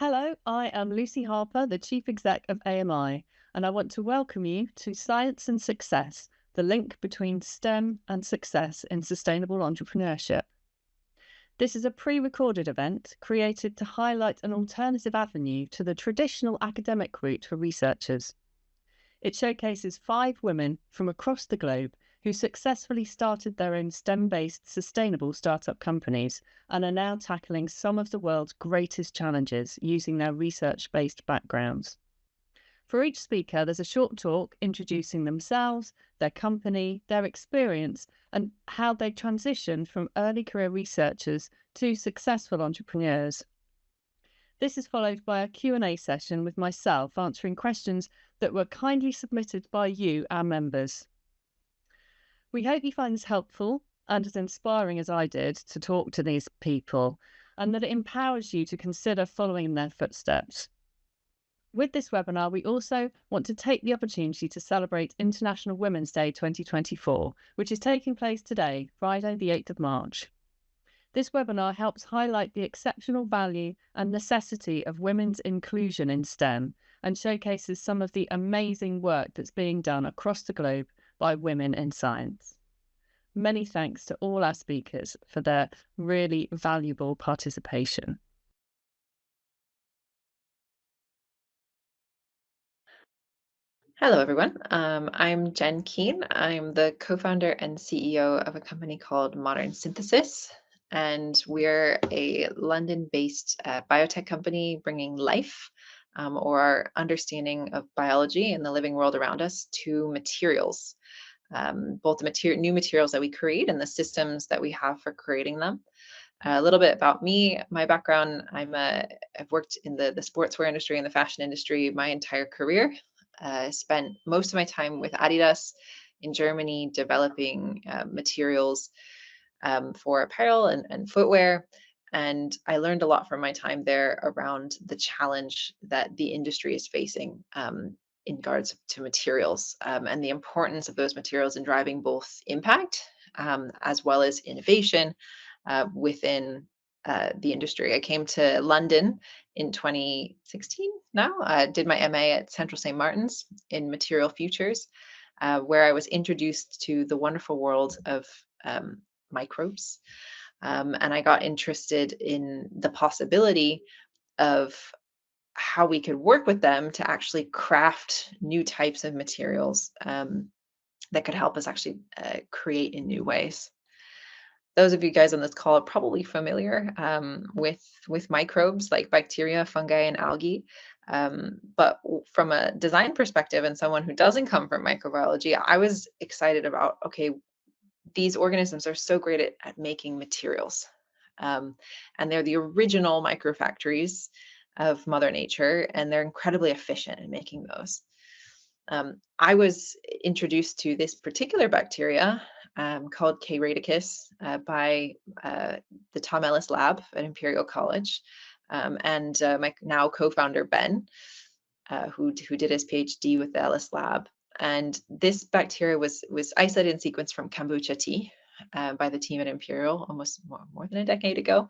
Hello, I am Lucy Harper, the Chief Exec of AMI, and I want to welcome you to Science and Success, the link between STEM and success in sustainable entrepreneurship. This is a pre-recorded event created to highlight an alternative avenue to the traditional academic route for researchers. It showcases 5 women from across the globe who successfully started their own STEM-based sustainable startup companies and are now tackling some of the world's greatest challenges using their research-based backgrounds. For each speaker, there's a short talk introducing themselves, their company, their experience, and how they transitioned from early career researchers to successful entrepreneurs. This is followed by a Q&A session with myself answering questions that were kindly submitted by you, our members. We hope you find this helpful and as inspiring as I did to talk to these people, and that it empowers you to consider following in their footsteps. With this webinar, we also want to take the opportunity to celebrate International Women's Day 2024, which is taking place today, Friday, the 8th of March. This webinar helps highlight the exceptional value and necessity of women's inclusion in STEM and showcases some of the amazing work that's being done across the globe by women in science. Many thanks to all our speakers for their really valuable participation. Hello, everyone. I'm Jen Keen. I'm the co-founder and CEO of a company called Modern Synthesis, and we're a London-based biotech company bringing life or our understanding of biology and the living world around us to materials, both the new materials that we create and the systems that we have for creating them. A little bit about me, my background. I've worked in the sportswear industry and the fashion industry my entire career. Spent most of my time with Adidas in Germany developing materials for apparel and footwear. And I learned a lot from my time there around the challenge that the industry is facing in regards to materials and the importance of those materials in driving both impact as well as innovation within the industry. I came to London in 2016 now. I did my MA at Central St. Martin's in material futures, where I was introduced to the wonderful world of microbes. And I got interested in the possibility of how we could work with them to actually craft new types of materials that could help us actually create in new ways. Those of you guys on this call are probably familiar with microbes like bacteria, fungi, and algae. From a design perspective and someone who doesn't come from microbiology, I was excited about, okay, these organisms are so great at making materials. And they're the original microfactories of Mother Nature, and they're incredibly efficient in making those. I was introduced to this particular bacteria called K. radicus by the Tom Ellis Lab at Imperial College, and my now co-founder Ben, who did his PhD with the Ellis Lab. And this bacteria was isolated and sequenced from kombucha tea by the team at Imperial almost more than a decade ago.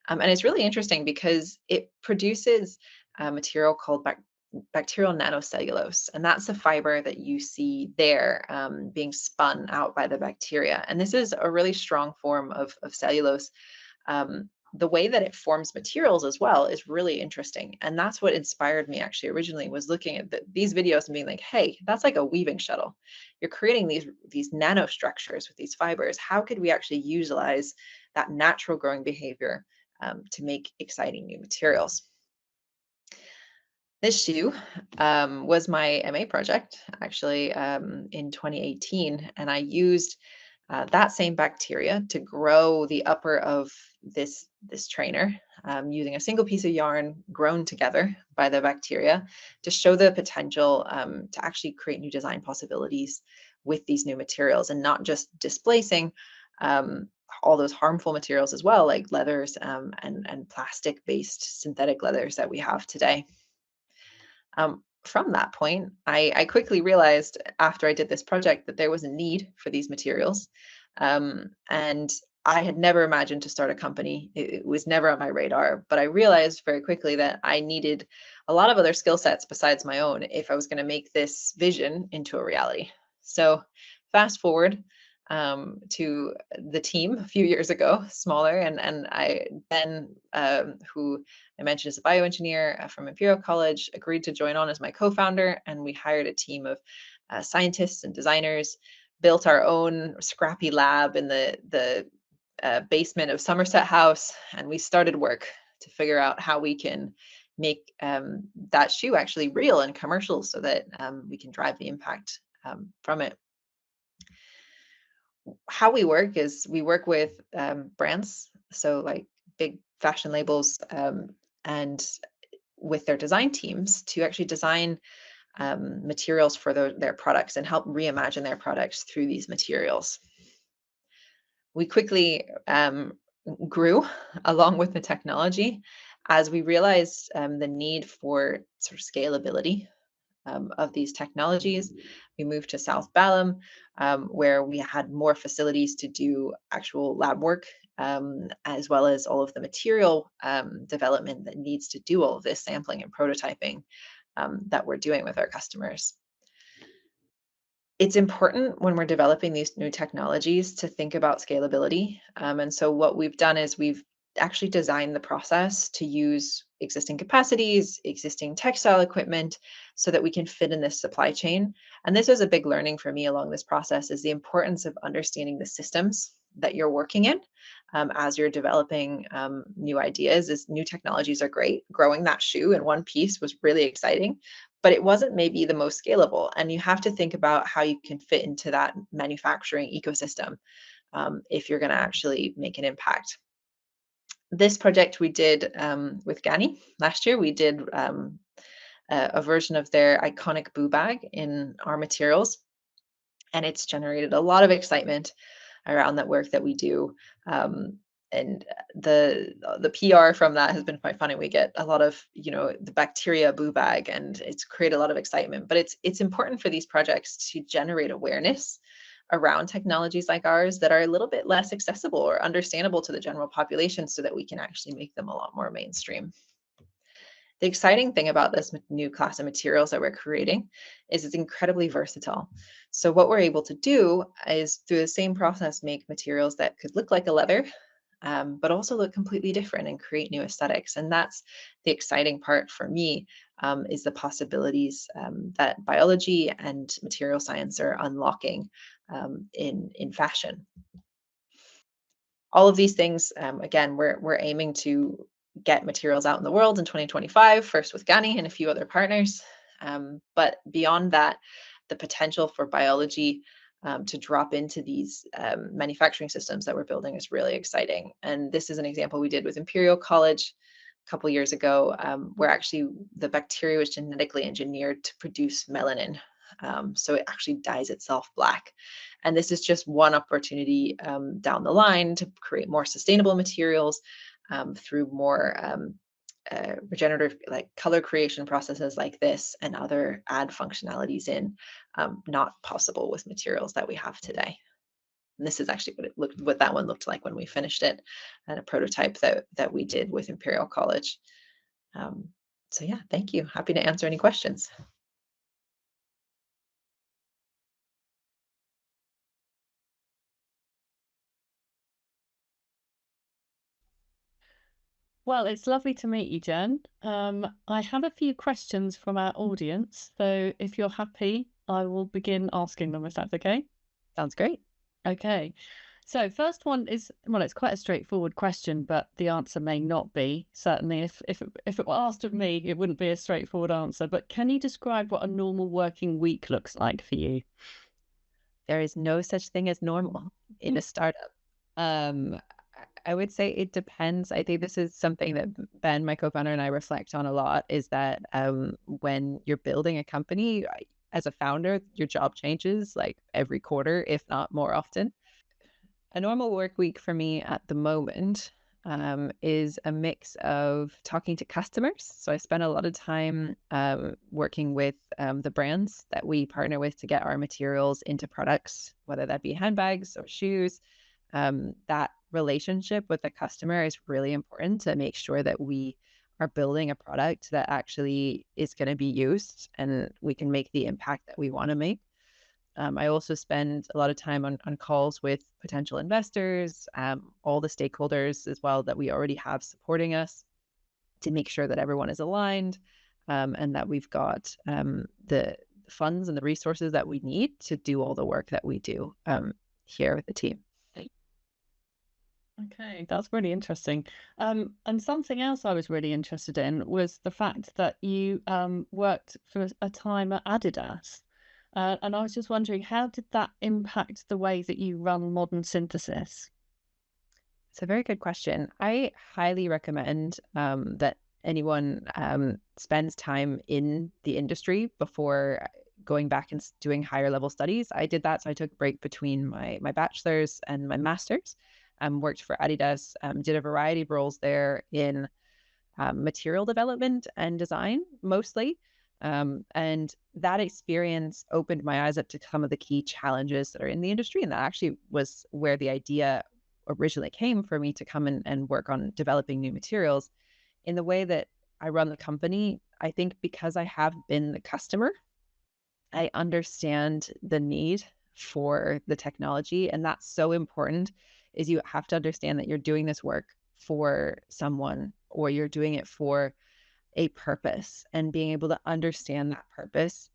And it's really interesting because it produces a material called bacterial nanocellulose, and that's the fiber that you see there being spun out by the bacteria. And this is a really strong form of cellulose. The way that it forms materials as well is really interesting, and that's what inspired me actually originally, was looking at these videos and being like, hey, that's like a weaving shuttle. You're creating these nanostructures with these fibers. How could we actually utilize that natural growing behavior to make exciting new materials? This shoe was my MA project actually in 2018, and I used that same bacteria to grow the upper of this trainer using a single piece of yarn grown together by the bacteria to show the potential to actually create new design possibilities with these new materials, and not just displacing all those harmful materials as well, like leathers and plastic-based synthetic leathers that we have today. From that point, I quickly realized after I did this project that there was a need for these materials. And I had never imagined to start a company. It was never on my radar, but I realized very quickly that I needed a lot of other skill sets besides my own if I was going to make this vision into a reality. So, fast forward to the team a few years ago, smaller, and I Ben, who I mentioned is a bioengineer from Imperial College, agreed to join on as my co-founder, and we hired a team of scientists and designers, built our own scrappy lab in the basement of Somerset House, and we started work to figure out how we can make that shoe actually real and commercial, so that we can drive the impact from it. How we work is we work with brands, so like big fashion labels, and with their design teams to actually design materials for their products and help reimagine their products through these materials. We quickly grew along with the technology as we realized the need for sort of scalability of these technologies. We moved to South Balham, where we had more facilities to do actual lab work, as well as all of the material development that needs to do all of this sampling and prototyping that we're doing with our customers. It's important when we're developing these new technologies to think about scalability. And so what we've done is we've actually designed the process to use existing capacities, existing textile equipment, so that we can fit in this supply chain. And this was a big learning for me along this process, is the importance of understanding the systems that you're working in as you're developing new ideas. Is new technologies are great. Growing that shoe in one piece was really exciting, but it wasn't maybe the most scalable. And you have to think about how you can fit into that manufacturing ecosystem if you're going to actually make an impact. This project we did with Gani last year. We did a version of their iconic boo bag in our materials, and it's generated a lot of excitement around that work that we do. And the PR from that has been quite funny. We get a lot of, the bacteria boo bag, and it's created a lot of excitement. But it's important for these projects to generate awareness around technologies like ours that are a little bit less accessible or understandable to the general population, so that we can actually make them a lot more mainstream. The exciting thing about this new class of materials that we're creating is it's incredibly versatile. So what we're able to do is, through the same process, make materials that could look like a leather, but also look completely different and create new aesthetics. And that's the exciting part for me, is the possibilities that biology and material science are unlocking in fashion. All of these things, again, we're aiming to get materials out in the world in 2025, first with Gani and a few other partners. But beyond that, the potential for biology to drop into these manufacturing systems that we're building is really exciting. And this is an example we did with Imperial College a couple years ago, where actually the bacteria was genetically engineered to produce melanin. So it actually dyes itself black. And this is just one opportunity down the line to create more sustainable materials through more regenerative, like color creation processes like this, and other add functionalities in, not possible with materials that we have today. And this is actually what that one looked like when we finished it, and a prototype that we did with Imperial College. So yeah, thank you. Happy to answer any questions. Well, it's lovely to meet you, Jen. I have a few questions from our audience, so if you're happy, I will begin asking them, if that's okay. Sounds great. Okay. So first one is, well, it's quite a straightforward question, but the answer may not be. Certainly, if it were asked of me, it wouldn't be a straightforward answer. But can you describe what a normal working week looks like for you? There is no such thing as normal in a startup. I would say it depends. I think this is something that Ben, my co-founder, and I reflect on a lot, is that when you're building a company, as a founder, your job changes like every quarter, if not more often. A normal work week for me at the moment is a mix of talking to customers. So I spend a lot of time working with the brands that we partner with to get our materials into products, whether that be handbags or shoes. That relationship with the customer is really important to make sure that we are building a product that actually is going to be used and we can make the impact that we want to make. I also spend a lot of time on calls with potential investors, all the stakeholders as well that we already have supporting us to make sure that everyone is aligned, and that we've got the funds and the resources that we need to do all the work that we do here with the team. Okay, that's really interesting. And something else I was really interested in was the fact that you worked for a time at Adidas. And I was just wondering, how did that impact the way that you run modern synthesis? It's a very good question. I highly recommend that anyone spends time in the industry before going back and doing higher level studies. I did that, so I took a break between my bachelor's and my master's. Worked for Adidas, did a variety of roles there in material development and design mostly. And that experience opened my eyes up to some of the key challenges that are in the industry. And that actually was where the idea originally came for me to come and work on developing new materials. In the way that I run the company, I think because I have been the customer, I understand the need for the technology. And that's so important is you have to understand that you're doing this work for someone or you're doing it for a purpose, and being able to understand that purpose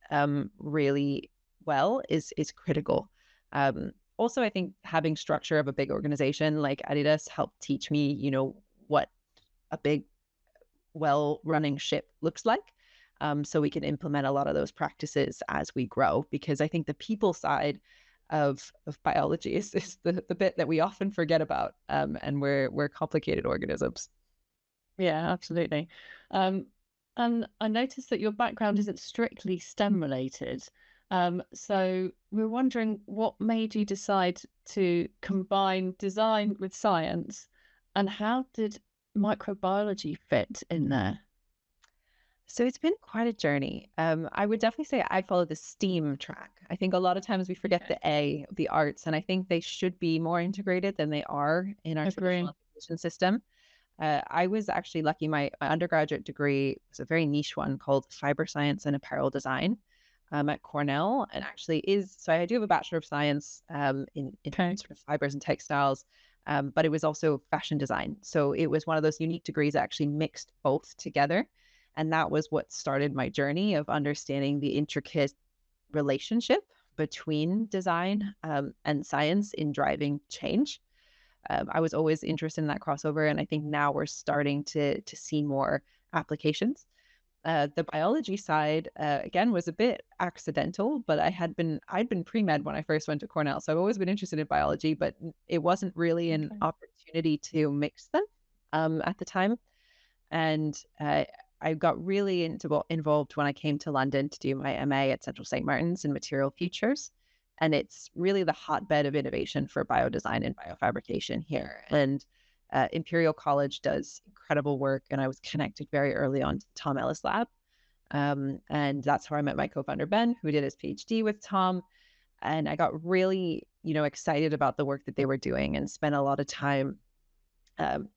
really well is critical. Also, I think having structure of a big organization like Adidas helped teach me, what a big, well-running ship looks like. So we can implement a lot of those practices as we grow, because I think the people side of biology is the bit that we often forget about, and we're complicated organisms. Yeah, absolutely. Um, and I noticed that your background isn't strictly STEM related. So we're wondering what made you decide to combine design with science, and how did microbiology fit in there? So it's been quite a journey. I would definitely say I follow the STEAM track. I think a lot of times we forget Okay. the A, the arts, and I think they should be more integrated than they are in our traditional Agree. education system. I was actually lucky. My undergraduate degree was a very niche one called Fiber Science and Apparel Design at Cornell, and actually is so I do have a Bachelor of Science in Okay. sort of fibers and textiles, but it was also fashion design. So it was one of those unique degrees that actually mixed both together. And that was what started my journey of understanding the intricate relationship between design and science in driving change. I was always interested in that crossover, and I think now we're starting to see more applications. The biology side, again, was a bit accidental, but I'd been pre-med when I first went to Cornell, so I've always been interested in biology, but it wasn't really an Okay. opportunity to mix them at the time. And I got really involved when I came to London to do my MA at Central St. Martin's in material futures. And it's really the hotbed of innovation for biodesign and biofabrication here. And Imperial College does incredible work. And I was connected very early on to the Tom Ellis Lab. And that's how I met my co-founder, Ben, who did his PhD with Tom. And I got really, excited about the work that they were doing and spent a lot of time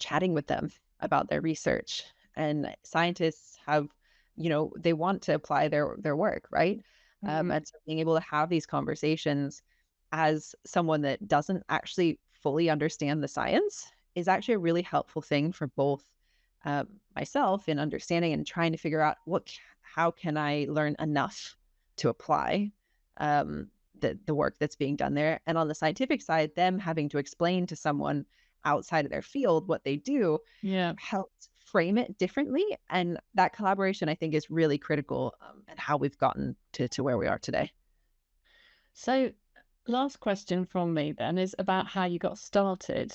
chatting with them about their research. And scientists have, they want to apply their work, right? Mm. And so being able to have these conversations as someone that doesn't actually fully understand the science is actually a really helpful thing for both myself in understanding and trying to figure out how can I learn enough to apply the work that's being done there. And on the scientific side, them having to explain to someone outside of their field what they do Yeah. helped frame it differently. And that collaboration, I think, is really critical and how we've gotten to where we are today. So, last question from me then is about how you got started.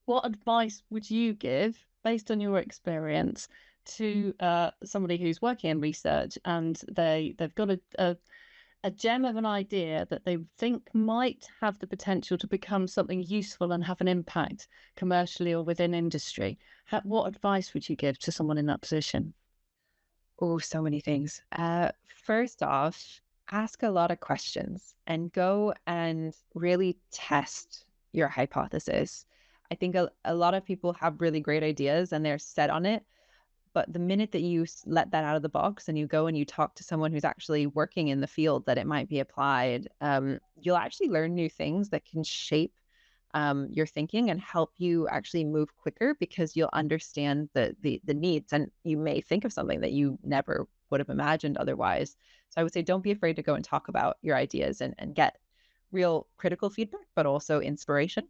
What advice would you give, based on your experience, to somebody who's working in research and they've got a gem of an idea that they think might have the potential to become something useful and have an impact commercially or within industry? What advice would you give to someone in that position? Oh, so many things. First off, ask a lot of questions and go and really test your hypothesis. I think a lot of people have really great ideas and they're set on it. But the minute that you let that out of the box and you go and you talk to someone who's actually working in the field that it might be applied, you'll actually learn new things that can shape your thinking and help you actually move quicker because you'll understand the needs, and you may think of something that you never would have imagined otherwise. So I would say don't be afraid to go and talk about your ideas and get real critical feedback, but also inspiration.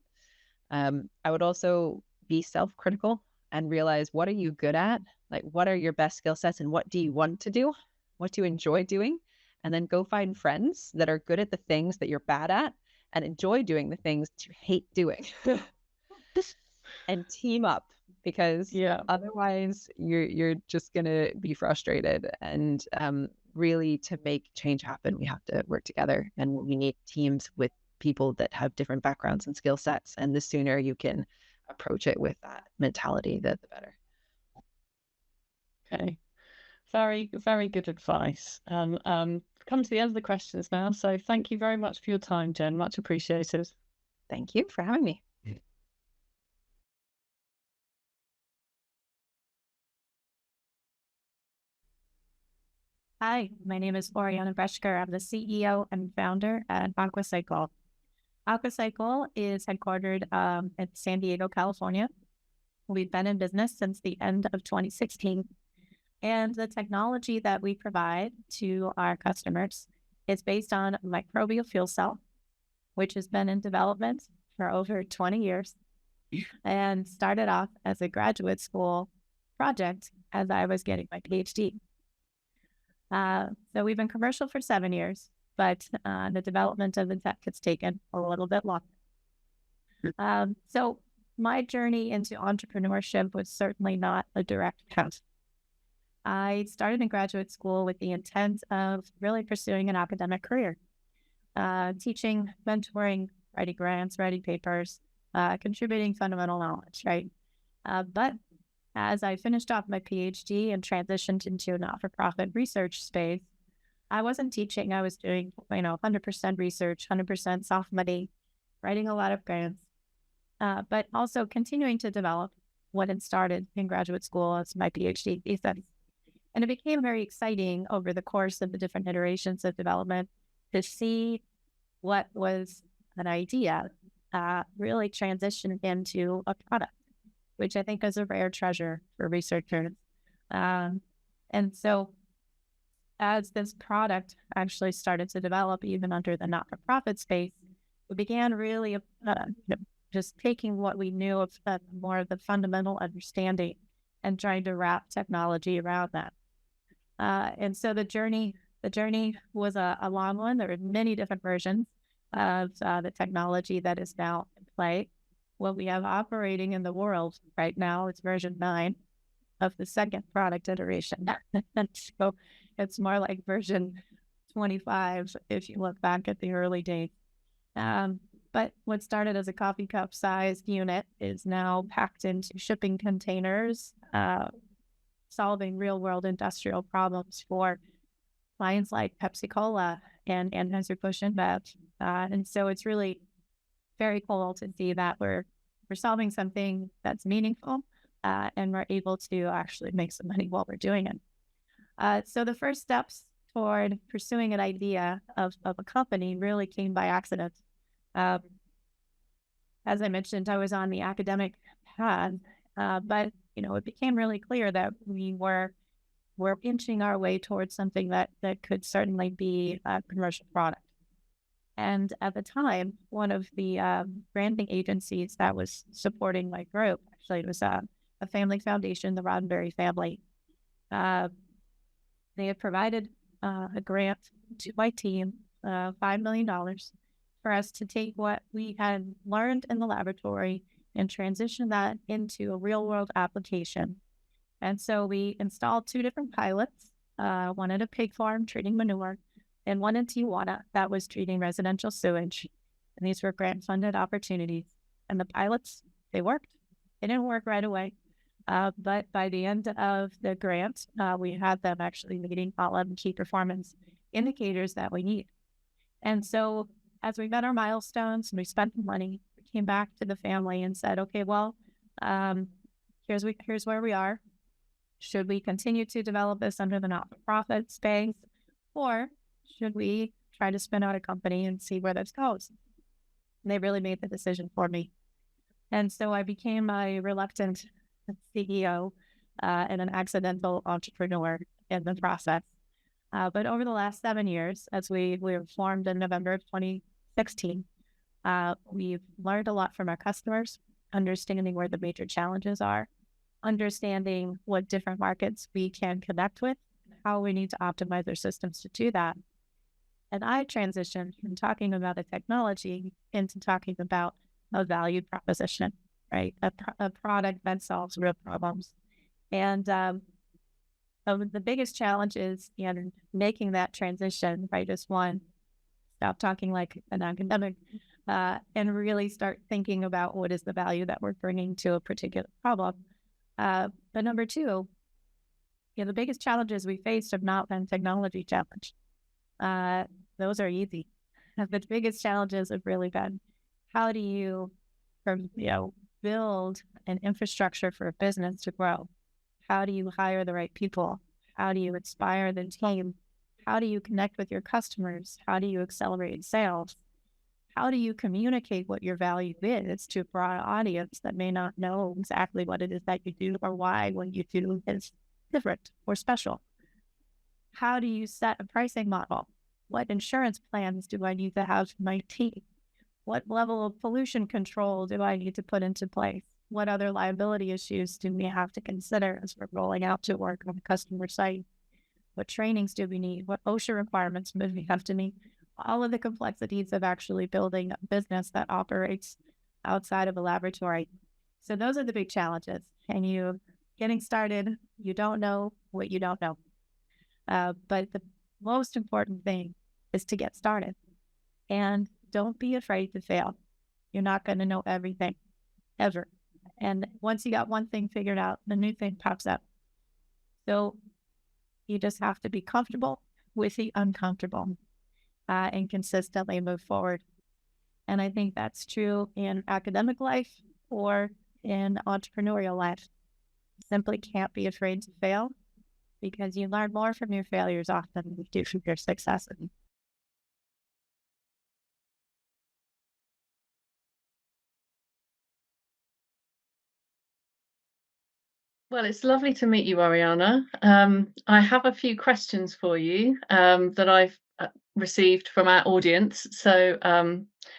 I would also be self-critical and realize, what are you good at? Like, what are your best skill sets and what do you want to do? What do you enjoy doing? And then go find friends that are good at the things that you're bad at and enjoy doing the things that you hate doing. And team up, because otherwise you're just gonna be frustrated. And really, to make change happen, we have to work together, and we need teams with people that have different backgrounds and skill sets. And the sooner you can approach it with that mentality, the better. Okay. Very, very good advice. Come to the end of the questions now. So thank you very much for your time, Jen. Much appreciated. Thank you for having me. Hi, my name is Oriana Breschker. I'm the CEO and founder at Aquacycle. Aquacycle is headquartered in San Diego, California. We've been in business since the end of 2016. And the technology that we provide to our customers is based on microbial fuel cell, which has been in development for over 20 years and started off as a graduate school project as I was getting my PhD. So we've been commercial for 7 years, but the development of the tech has taken a little bit longer. So my journey into entrepreneurship was certainly not a direct path. I started in graduate school with the intent of really pursuing an academic career, teaching, mentoring, writing grants, writing papers, contributing fundamental knowledge, right? But as I finished off my PhD and transitioned into a not-for-profit research space, I wasn't teaching. I was doing, 100% research, 100% soft money, writing a lot of grants, but also continuing to develop what had started in graduate school as my PhD thesis. And it became very exciting over the course of the different iterations of development to see what was an idea really transition into a product, which I think is a rare treasure for researchers. And so as this product actually started to develop, even under the not-for-profit space, we began really just taking what we knew of more of the fundamental understanding and trying to wrap technology around that. And so the journey was a long one. There were many different versions of the technology that is now in play. What we have operating in the world right now is version 9 of the second product iteration. And so it's more like version 25 if you look back at the early days. But what started as a coffee cup sized unit is now packed into shipping containers, solving real world industrial problems for clients like Pepsi Cola and Anheuser-Busch InBev. And so it's really very cool to see that we're solving something that's meaningful, and we're able to actually make some money while we're doing it. So the first steps toward pursuing an idea of a company really came by accident. As I mentioned, I was on the academic path, but it became really clear that we're inching our way towards something that could certainly be a commercial product. And at the time, one of the branding agencies that was supporting my group, actually it was a family foundation, the Roddenberry family, they had provided a grant to my team, $5 million, for us to take what we had learned in the laboratory and transition that into a real world application. And so we installed 2 different pilots, one at a pig farm treating manure, and one in Tijuana that was treating residential sewage. And these were grant funded opportunities. And the pilots, they worked. They didn't work right away. But by the end of the grant, we had them actually meeting all of the key performance indicators that we need. And so as we met our milestones and we spent the money, we came back to the family and said, okay, well, here's where we are. Should we continue to develop this under the not-for-profit space, or should we try to spin out a company and see where this goes? And they really made the decision for me. And so I became a reluctant CEO and an accidental entrepreneur in the process. But over the last 7 years, as we were formed in November of 2016, we've learned a lot from our customers, understanding where the major challenges are, understanding what different markets we can connect with, how we need to optimize our systems to do that. And I transitioned from talking about the technology into talking about a value proposition, right? A product that solves real problems. And the biggest challenge is in making that transition, right? Just one, stop talking like an academic and really start thinking about what is the value that we're bringing to a particular problem. But number two, the biggest challenges we faced have not been technology challenge. Those are easy. The biggest challenges have really been, how do you build an infrastructure for a business to grow? How do you hire the right people? How do you inspire the team? How do you connect with your customers? How do you accelerate sales? How do you communicate what your value is to a broad audience that may not know exactly what it is that you do or why what you do is different or special? How do you set a pricing model? What insurance plans do I need to have for my team? What level of pollution control do I need to put into place? What other liability issues do we have to consider as we're rolling out to work on the customer site? What trainings do we need? What OSHA requirements do we have to meet? All of the complexities of actually building a business that operates outside of a laboratory. So those are the big challenges. And you getting started, you don't know what you don't know. But the most important thing is to get started. And don't be afraid to fail. You're not going to know everything, ever. And once you got one thing figured out, the new thing pops up. So you just have to be comfortable with the uncomfortable and consistently move forward. And I think that's true in academic life or in entrepreneurial life. Simply can't be afraid to fail, because you learn more from your failures often than you do from your successes. Well, it's lovely to meet you, Ariana. I have a few questions for you that I've received from our audience. So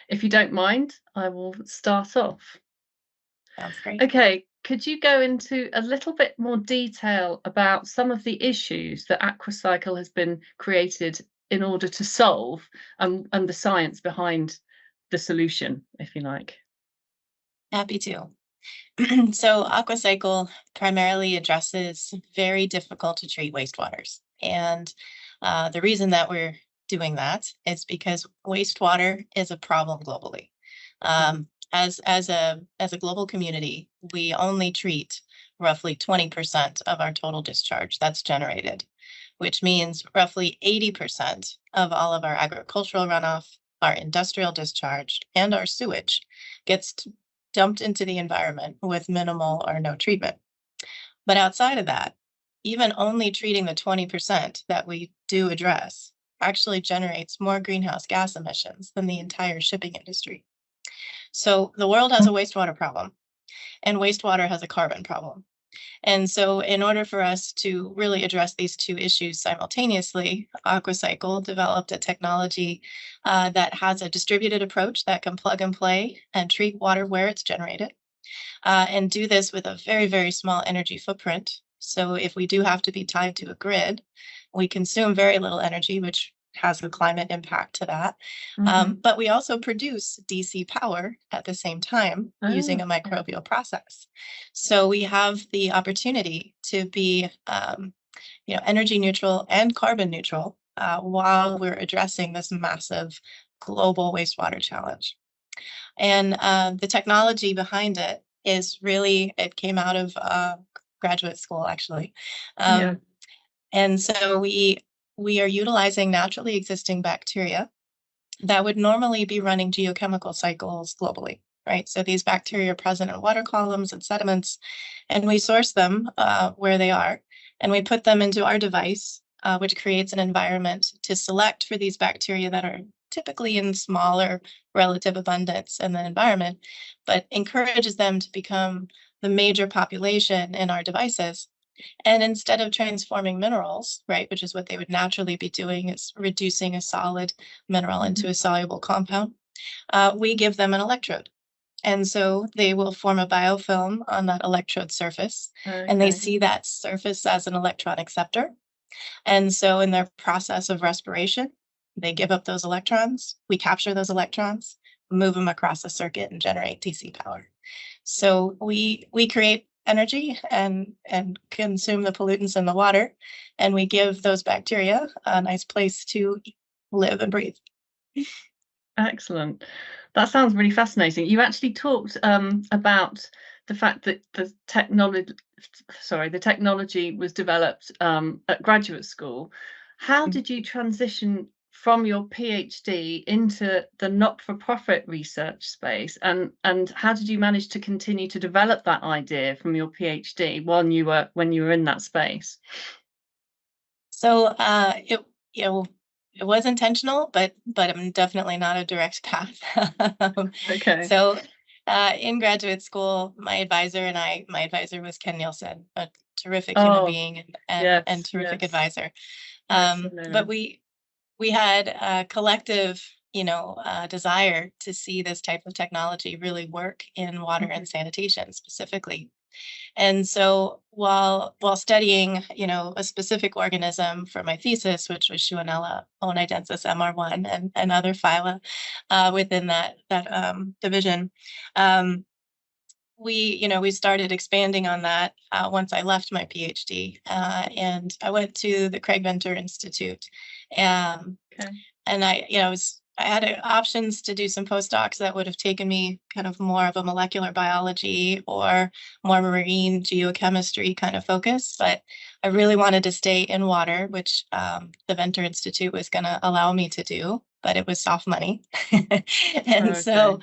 if you don't mind, I will start off. Sounds great. Okay, could you go into a little bit more detail about some of the issues that AquaCycle has been created in order to solve, and the science behind the solution, if you like? Happy to. So AquaCycle primarily addresses very difficult to treat wastewaters. And the reason that we're doing that is because wastewater is a problem globally. As a global community, we only treat roughly 20% of our total discharge that's generated, which means roughly 80% of all of our agricultural runoff, our industrial discharge, and our sewage gets dumped into the environment with minimal or no treatment. But outside of that, even only treating the 20% that we do address actually generates more greenhouse gas emissions than the entire shipping industry. So the world has a wastewater problem, and wastewater has a carbon problem. And so in order for us to really address these two issues simultaneously, AquaCycle developed a technology that has a distributed approach that can plug and play and treat water where it's generated, and do this with a very, very small energy footprint. So if we do have to be tied to a grid, we consume very little energy, which has a climate impact to that. But we also produce DC power at the same time using a microbial process. So we have the opportunity to be energy neutral and carbon neutral while we're addressing this massive global wastewater challenge. And the technology behind it is really, it came out of graduate school, actually. And so we are utilizing naturally existing bacteria that would normally be running geochemical cycles globally, right? So these bacteria are present in water columns and sediments, and we source them where they are, and we put them into our device, which creates an environment to select for these bacteria that are typically in smaller relative abundance in the environment, but encourages them to become the major population in our devices. And instead of transforming minerals, right, which is what they would naturally be doing, is reducing a solid mineral into a soluble compound, we give them an electrode. And so they will form a biofilm on that electrode surface, and they see that surface as an electron acceptor. And so in their process of respiration, they give up those electrons. We capture those electrons, move them across the circuit, and generate DC power. So we create energy and consume the pollutants in the water, and we give those bacteria a nice place to live and breathe. Excellent. That sounds really fascinating. You actually talked about the fact that the technology was developed at graduate school. How did you transition from your PhD into the not-for-profit research space, and how did you manage to continue to develop that idea from your PhD when you were in that space? So it was intentional, but I'm definitely not a direct path. Okay. So in graduate school, my advisor was Ken Nielsen, a terrific human being and terrific advisor. But we had a collective, desire to see this type of technology really work in water and sanitation specifically. And so while studying, a specific organism for my thesis, which was Shewanella oenidensis MR1 and other phyla within that division, we started expanding on that once I left my PhD, and I went to the Craig Venter Institute, and I had options to do some postdocs that would have taken me kind of more of a molecular biology or more marine geochemistry kind of focus, but I really wanted to stay in water, which the Venter Institute was going to allow me to do, but it was soft money. And so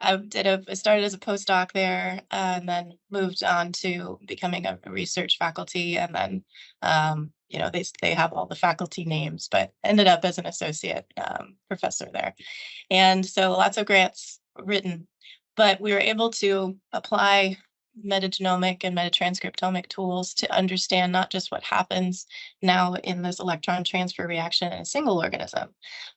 I started as a postdoc there, and then moved on to becoming a research faculty, and then they have all the faculty names, but ended up as an associate professor there. And so lots of grants written, but we were able to apply metagenomic and metatranscriptomic tools to understand not just what happens now in this electron transfer reaction in a single organism,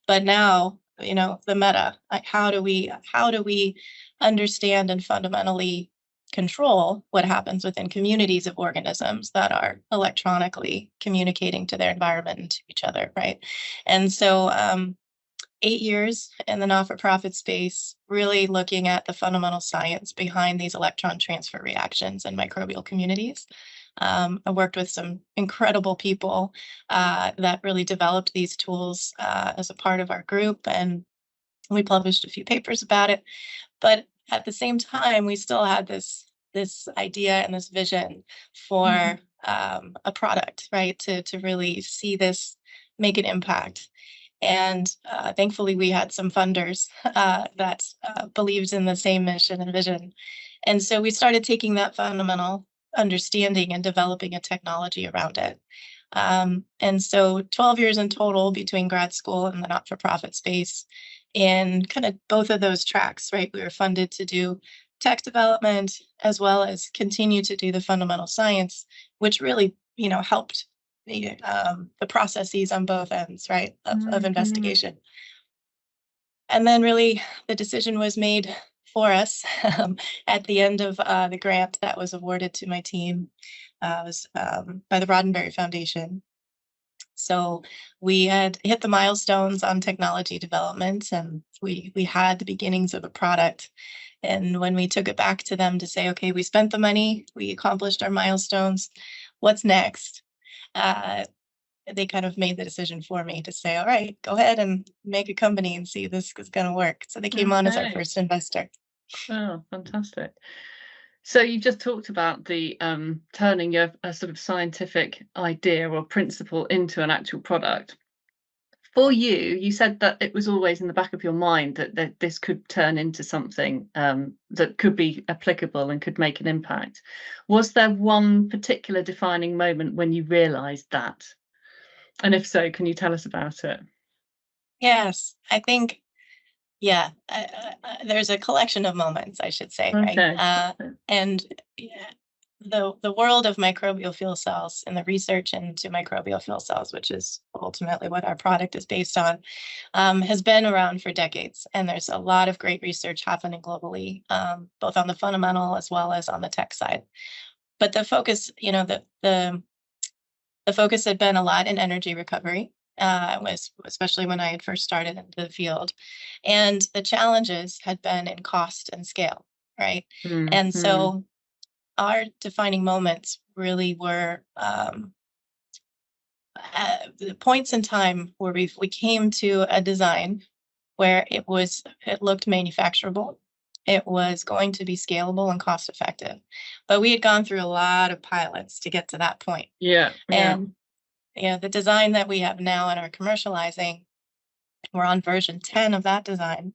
but now, the meta, like how do we understand and fundamentally control what happens within communities of organisms that are electronically communicating to their environment and to each other, right? And so 8 years in the not-for-profit space, really looking at the fundamental science behind these electron transfer reactions in microbial communities. I worked with some incredible people that really developed these tools as a part of our group, and we published a few papers about it. But at the same time, we still had this idea and this vision for a product, right? To really see this make an impact. And thankfully, we had some funders that believed in the same mission and vision. And so we started taking that fundamental understanding and developing a technology around it. And so 12 years in total between grad school and the not-for-profit space in kind of both of those tracks, right? We were funded to do tech development as well as continue to do the fundamental science, which really, helped the processes on both ends, right, of investigation. And then really the decision was made for us at the end of the grant that was awarded to my team was by the Roddenberry Foundation. So we had hit the milestones on technology development, and we had the beginnings of a product. And when we took it back to them to say, okay, we spent the money, we accomplished our milestones, what's next? They kind of made the decision for me to say, all right, go ahead and make a company and see if this is going to work. So they came on as our first investor. Oh, fantastic. So you just talked about the turning a sort of scientific idea or principle into an actual product. for you, you said that it was always in the back of your mind that this could turn into something that could be applicable and could make an impact. Was there one particular defining moment when you realised that? And if so, can you tell us about it? Yes, I think, yeah, there's a collection of moments, I should say, right? Okay. And yeah, the world of microbial fuel cells and the research into microbial fuel cells, which is ultimately what our product is based on, has been around for decades. And there's a lot of great research happening globally, both on the fundamental as well as on the tech side. But the focus, the focus had been a lot in energy recovery, was especially when I had first started into the field. And the challenges had been in cost and scale, right? And so our defining moments really were the points in time where we came to a design where it looked manufacturable. It was going to be scalable and cost effective. But we had gone through a lot of pilots to get to that point. Yeah. And the design that we have now and are commercializing, we're on version 10 of that design,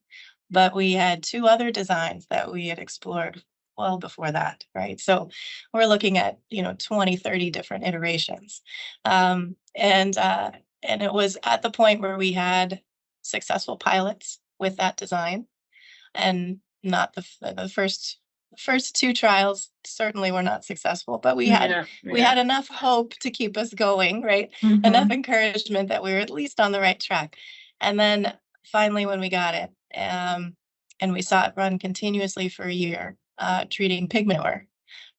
but we had 2 other designs that we had explored well before that, right? So we're looking at 20, 30 different iterations. And it was at the point where we had successful pilots with that design, and not the first 2 trials certainly were not successful, but we had enough hope to keep us going, right? Enough encouragement that we were at least on the right track. And then finally, when we got it, and we saw it run continuously for a year, treating pig manure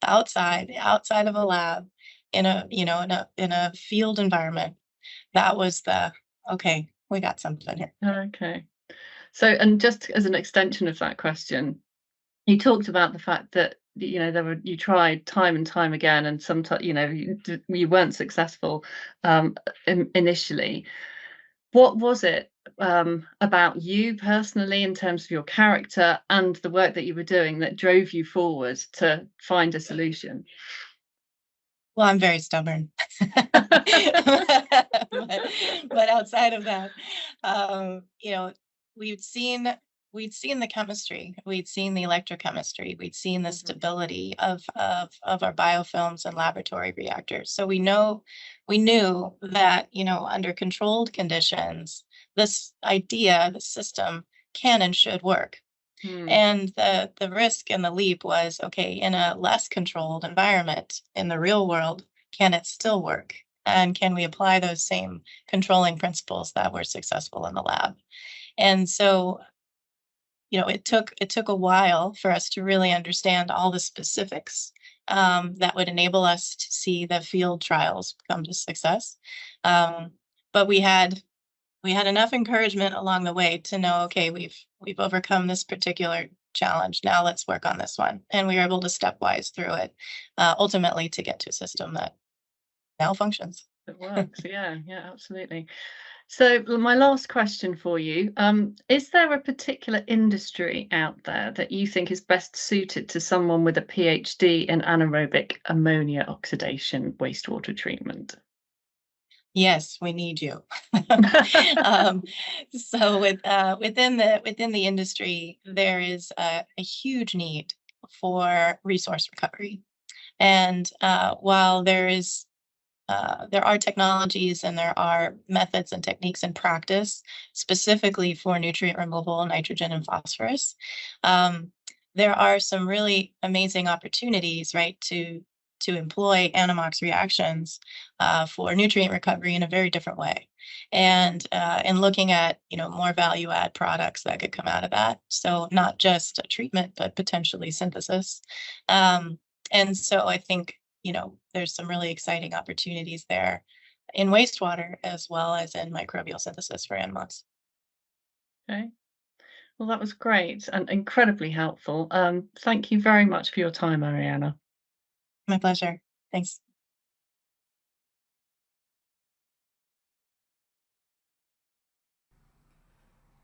outside of a lab in a field environment, that was okay, we got something here. Okay. So, and just as an extension of that question, you talked about the fact that you tried time and time again, and sometimes you weren't successful initially. What was it about you personally, in terms of your character and the work that you were doing, that drove you forward to find a solution? Well, I'm very stubborn. but outside of that, we'd seen the chemistry, we'd seen the electrochemistry, we'd seen the stability of our biofilms and laboratory reactors. So we knew that under controlled conditions, this system can and should work. And the risk and the leap was, okay, in a less controlled environment in the real world, can it still work? And can we apply those same controlling principles that were successful in the lab? And so, it took a while for us to really understand all the specifics that would enable us to see the field trials come to success. But we had enough encouragement along the way to know, okay, we've overcome this particular challenge. Now let's work on this one. And we were able to stepwise through it, ultimately to get to a system that now functions. It works. Yeah, absolutely. So my last question for you, is there a particular industry out there that you think is best suited to someone with a PhD in anaerobic ammonia oxidation wastewater treatment? Yes, we need you. So within the industry, there is a huge need for resource recovery. And while there are technologies and there are methods and techniques in practice specifically for nutrient removal, nitrogen and phosphorus, there are some really amazing opportunities, right, to employ anammox reactions for nutrient recovery in a very different way, and looking at more value add products that could come out of that. So not just a treatment, but potentially synthesis. And so I think there's some really exciting opportunities there in wastewater as well as in microbial synthesis for anammox. Okay. Well, that was great and incredibly helpful. Thank you very much for your time, Ariana. My pleasure. Thanks.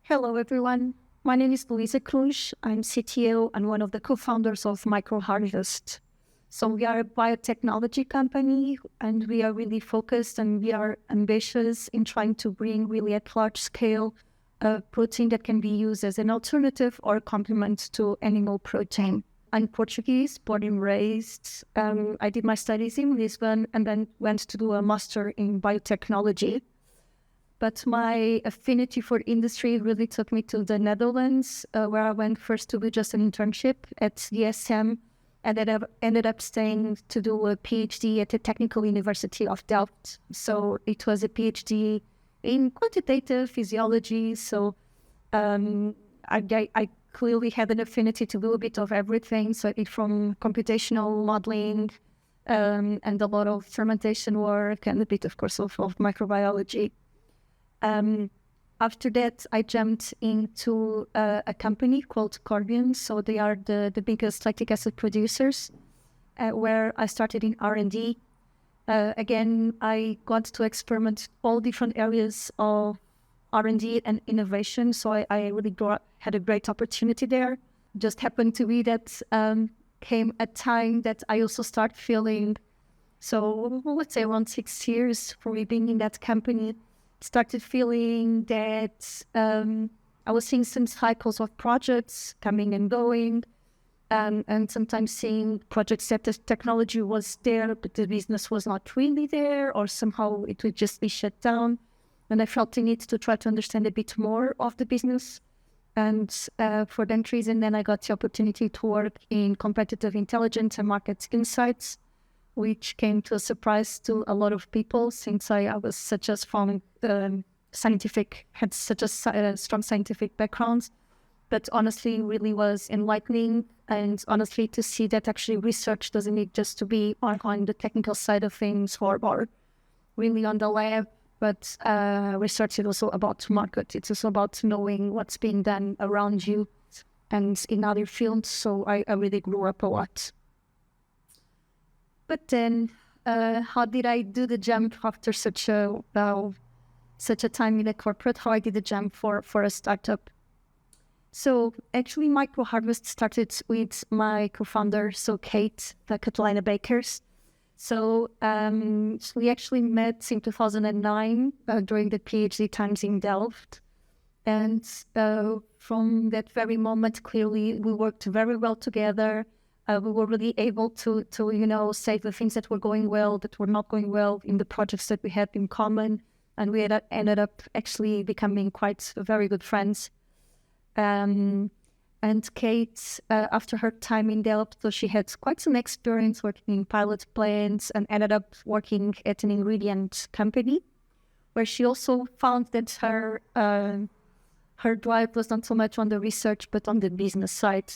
Hello, everyone. My name is Luisa Cruz. I'm CTO and one of the co-founders of MicroHarvest. So we are a biotechnology company, and we are really focused and we are ambitious in trying to bring really at large scale protein that can be used as an alternative or complement to animal protein. I'm Portuguese, born and raised. I did my studies in Lisbon and then went to do a master in biotechnology. But my affinity for industry really took me to the Netherlands, where I went first to do just an internship at DSM, and then I ended up staying to do a PhD at the Technical University of Delft. So it was a PhD in quantitative physiology. So I clearly had an affinity to do a bit of everything. So I did from computational modeling and a lot of fermentation work and a bit, of course, of microbiology. After that, I jumped into a company called Corbion. So they are the biggest lactic acid producers, where I started in R&D. Again, I got to experiment all different areas of R&D and innovation. So I really had a great opportunity there. Just happened to be that came a time that I also start feeling, so let's say around 6 years for me being in that company, started feeling that I was seeing some cycles of projects coming and going, and sometimes seeing projects that the technology was there, but the business was not really there, or somehow it would just be shut down. And I felt the need to try to understand a bit more of the business. And for that reason, then I got the opportunity to work in competitive intelligence and market insights, which came to a surprise to a lot of people since I was such a strong had such a strong scientific background. But honestly, really was enlightening. And honestly, to see that actually research doesn't need just to be on the technical side of things or really on the lab, but research is also about market. It's also about knowing what's being done around you and in other fields. So I really grew up a lot. But then, how did I do the jump after such a time in a corporate? How I did the jump for a startup? So actually, Microharvest started with my co-founder, so Kate, Catalina Bakers. So we actually met in 2009 during the PhD times in Delft. And from that very moment, clearly, we worked very well together. We were really able to say the things that were going well, that were not going well in the projects that we had in common. And we ended up actually becoming quite very good friends. And Kate, after her time in Delft, so she had quite some experience working in pilot plants and ended up working at an ingredient company, where she also found that her drive was not so much on the research, but on the business side.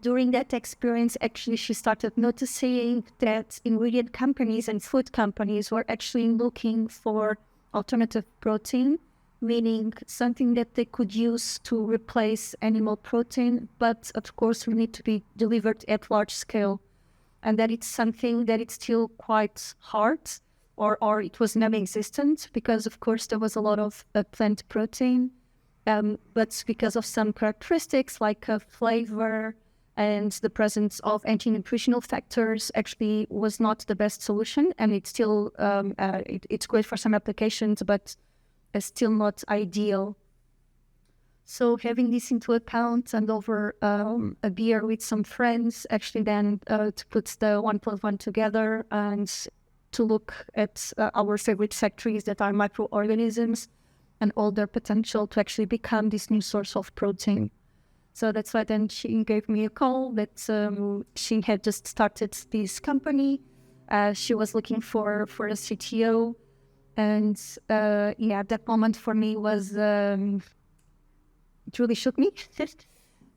During that experience, actually, she started noticing that ingredient companies and food companies were actually looking for alternative protein, meaning something that they could use to replace animal protein, but of course will need to be delivered at large scale. And that it's something that it's still quite hard, or it was non-existent, because of course there was a lot of plant protein, but because of some characteristics like flavor and the presence of anti-nutritional factors actually was not the best solution. And it's still, it's great for some applications, but still not ideal. So having this into account and over a beer with some friends, actually then to put the 1 + 1 together and to look at our favorite factories that are microorganisms and all their potential to actually become this new source of protein. So that's why then she gave me a call that she had just started this company. She was looking for a CTO. And that moment for me was, it really shook me.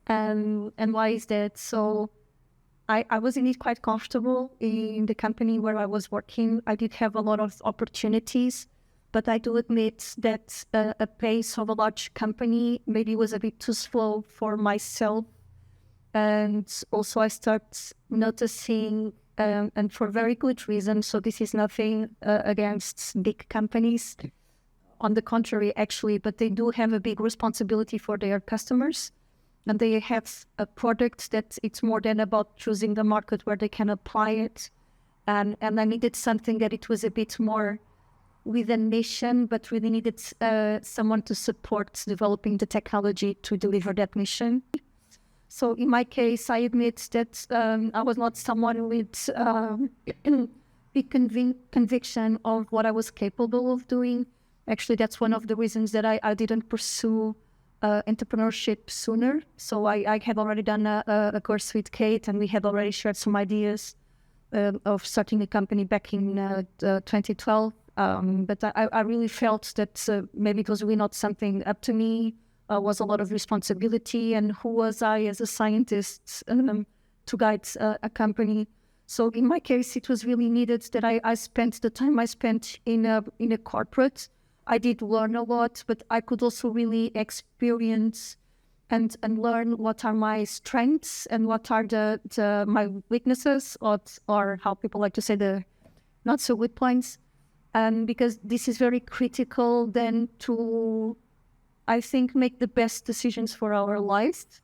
And why is that? So I was indeed quite comfortable in the company where I was working. I did have a lot of opportunities, but I do admit that a pace of a large company maybe was a bit too slow for myself. And also I start noticing, and for very good reason, so this is nothing against big companies. On the contrary, actually, but they do have a big responsibility for their customers. and they have a product that it's more than about choosing the market where they can apply it. And I needed something that it was a bit more with a mission, but really needed someone to support developing the technology to deliver that mission. So in my case, I admit that I was not someone with big conviction of what I was capable of doing. Actually, that's one of the reasons that I didn't pursue entrepreneurship sooner. So I had already done a course with Kate, and we had already shared some ideas of starting a company back in 2012. But I really felt that maybe it was really not something up to me. Was a lot of responsibility, and who was I as a scientist to guide a company? So in my case, it was really needed that I spent the time I spent in a corporate. I did learn a lot, but I could also really experience and learn what are my strengths and what are my weaknesses, or how people like to say, the not so good points. Because this is very critical then to, I think, make the best decisions for our lives.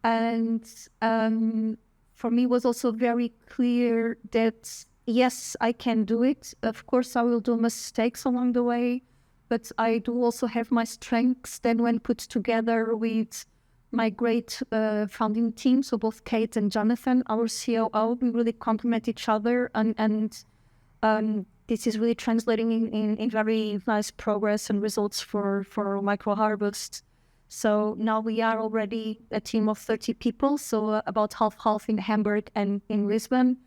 And for me, it was also very clear that, yes, I can do it. Of course, I will do mistakes along the way, but I do also have my strengths. Then when put together with my great founding team, so both Kate and Jonathan, our COO, we really complement each other. And this is really translating in very nice progress and results for Micro Harvest. So now we are already a team of 30 people, so about half in Hamburg and in Lisbon.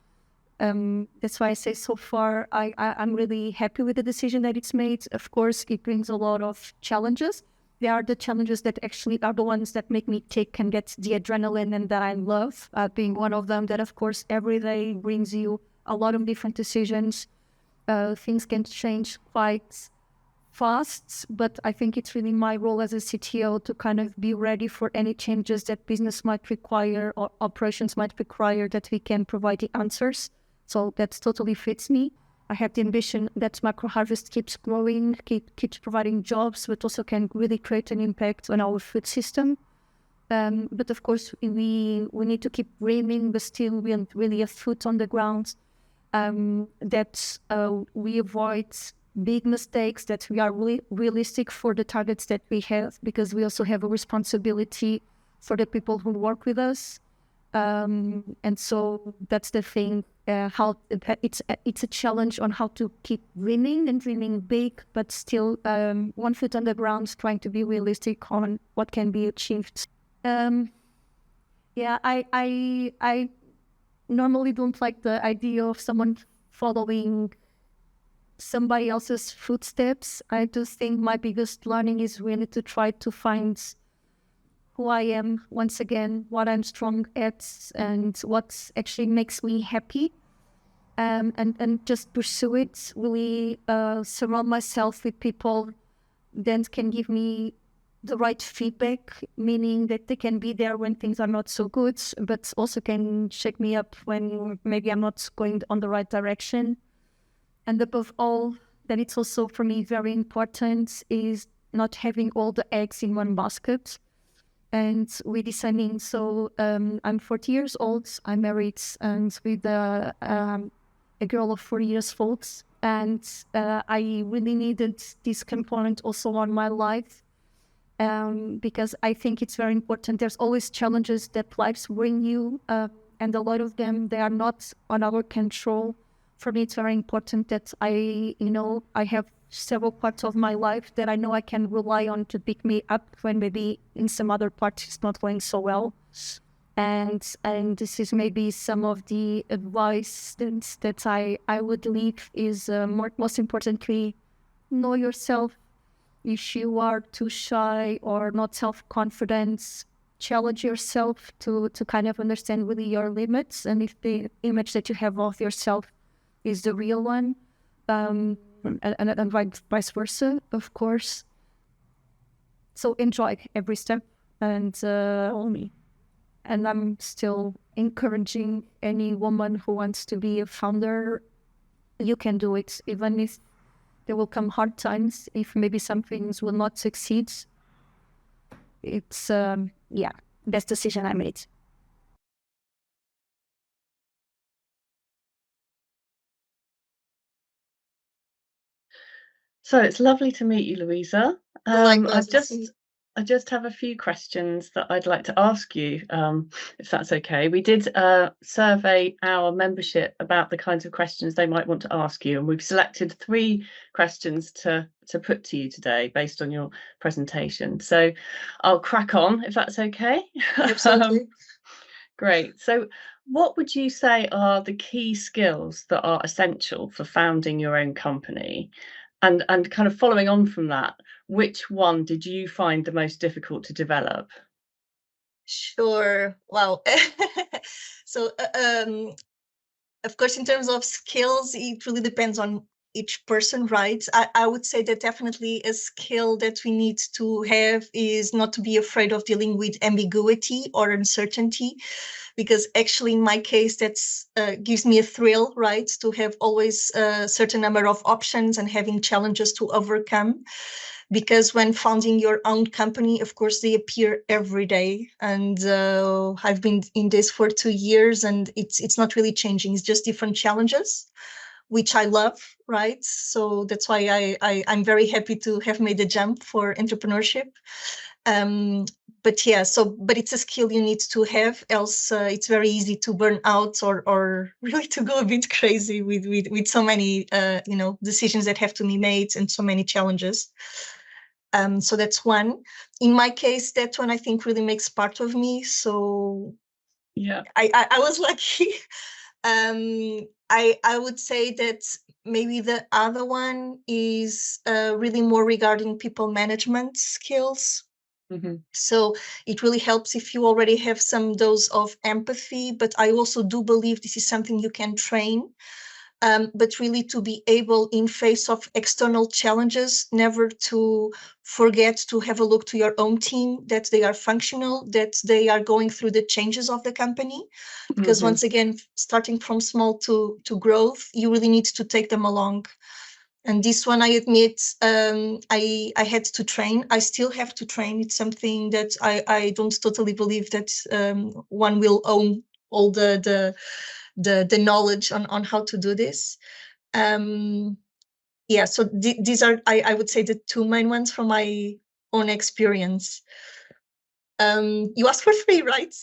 That's why I say so far I'm really happy with the decision that it's made. Of course, it brings a lot of challenges. They are the challenges that actually are the ones that make me tick and get the adrenaline and that I love, being one of them. That, of course, every day brings you a lot of different decisions. Things can change quite fast, but I think it's really my role as a CTO to kind of be ready for any changes that business might require or operations might require, that we can provide the answers. So that totally fits me. I have the ambition that Micro Harvest keeps growing, keeps providing jobs, but also can really create an impact on our food system. But of course, we need to keep dreaming, but still we have really a foot on the ground. That we avoid big mistakes, that we are really realistic for the targets that we have, because we also have a responsibility for the people who work with us. And so that's the thing, how it's a challenge on how to keep dreaming and dreaming big, but still one foot on the ground, trying to be realistic on what can be achieved. I normally don't like the idea of someone following somebody else's footsteps. I just think my biggest learning is really to try to find who I am once again, what I'm strong at, and what actually makes me happy, and just pursue it. Really surround myself with people that can give me the right feedback, meaning that they can be there when things are not so good, but also can shake me up when maybe I'm not going on the right direction. And above all, that it's also for me very important is not having all the eggs in one basket and redesigning. So I'm 40 years old, I'm married, and with a girl of 4 years old. And I really needed this component also on my life. Because I think it's very important. There's always challenges that lives bring you, and a lot of them, they are not on our control. For me, it's very important that I have several parts of my life that I know I can rely on to pick me up when maybe in some other part it's not going so well. And this is maybe some of the advice that I would leave is most importantly, know yourself. If you are too shy or not self-confident, challenge yourself to kind of understand really your limits, and if the image that you have of yourself is the real one, and vice versa, of course. So enjoy every step, and I'm still encouraging any woman who wants to be a founder. You can do it, even if there will come hard times, if maybe some things will not succeed. It's, best decision I made. So it's lovely to meet you, Louisa. Likewise, I just have a few questions that I'd like to ask you, if that's okay. We did survey our membership about the kinds of questions they might want to ask you, and we've selected 3 questions to put to you today based on your presentation. So I'll crack on, if that's okay. absolutely. Great. So what would you say are the key skills that are essential for founding your own company? And kind of following on from that, which one did you find the most difficult to develop? Sure. Wow. So, of course, in terms of skills, it really depends on each person, right? I would say that definitely a skill that we need to have is not to be afraid of dealing with ambiguity or uncertainty, because actually in my case, that's gives me a thrill, right? To have always a certain number of options and having challenges to overcome. Because when founding your own company, of course, they appear every day. And I've been in this for 2 years, and it's not really changing. It's just different challenges, which I love, right? So that's why I'm very happy to have made the jump for entrepreneurship. But yeah, but it's a skill you need to have, else it's very easy to burn out or really to go a bit crazy with so many decisions that have to be made and so many challenges. So that's one. In my case, that one I think really makes part of me. So Yeah, I was lucky. I would say that maybe the other one is really more regarding people management skills. mm-hmm. So it really helps if you already have some dose of empathy, but I also do believe this is something you can train. But really to be able, in face of external challenges, never to forget to have a look to your own team, that they are functional, that they are going through the changes of the company. Because Mm-hmm. once again, starting from small to growth, you really need to take them along. And this one, I admit, I had to train. I still have to train. It's something that I don't totally believe that one will own all the knowledge on how to do this. Yeah, so these are, I would say, the 2 main ones from my own experience. You asked for 3, right?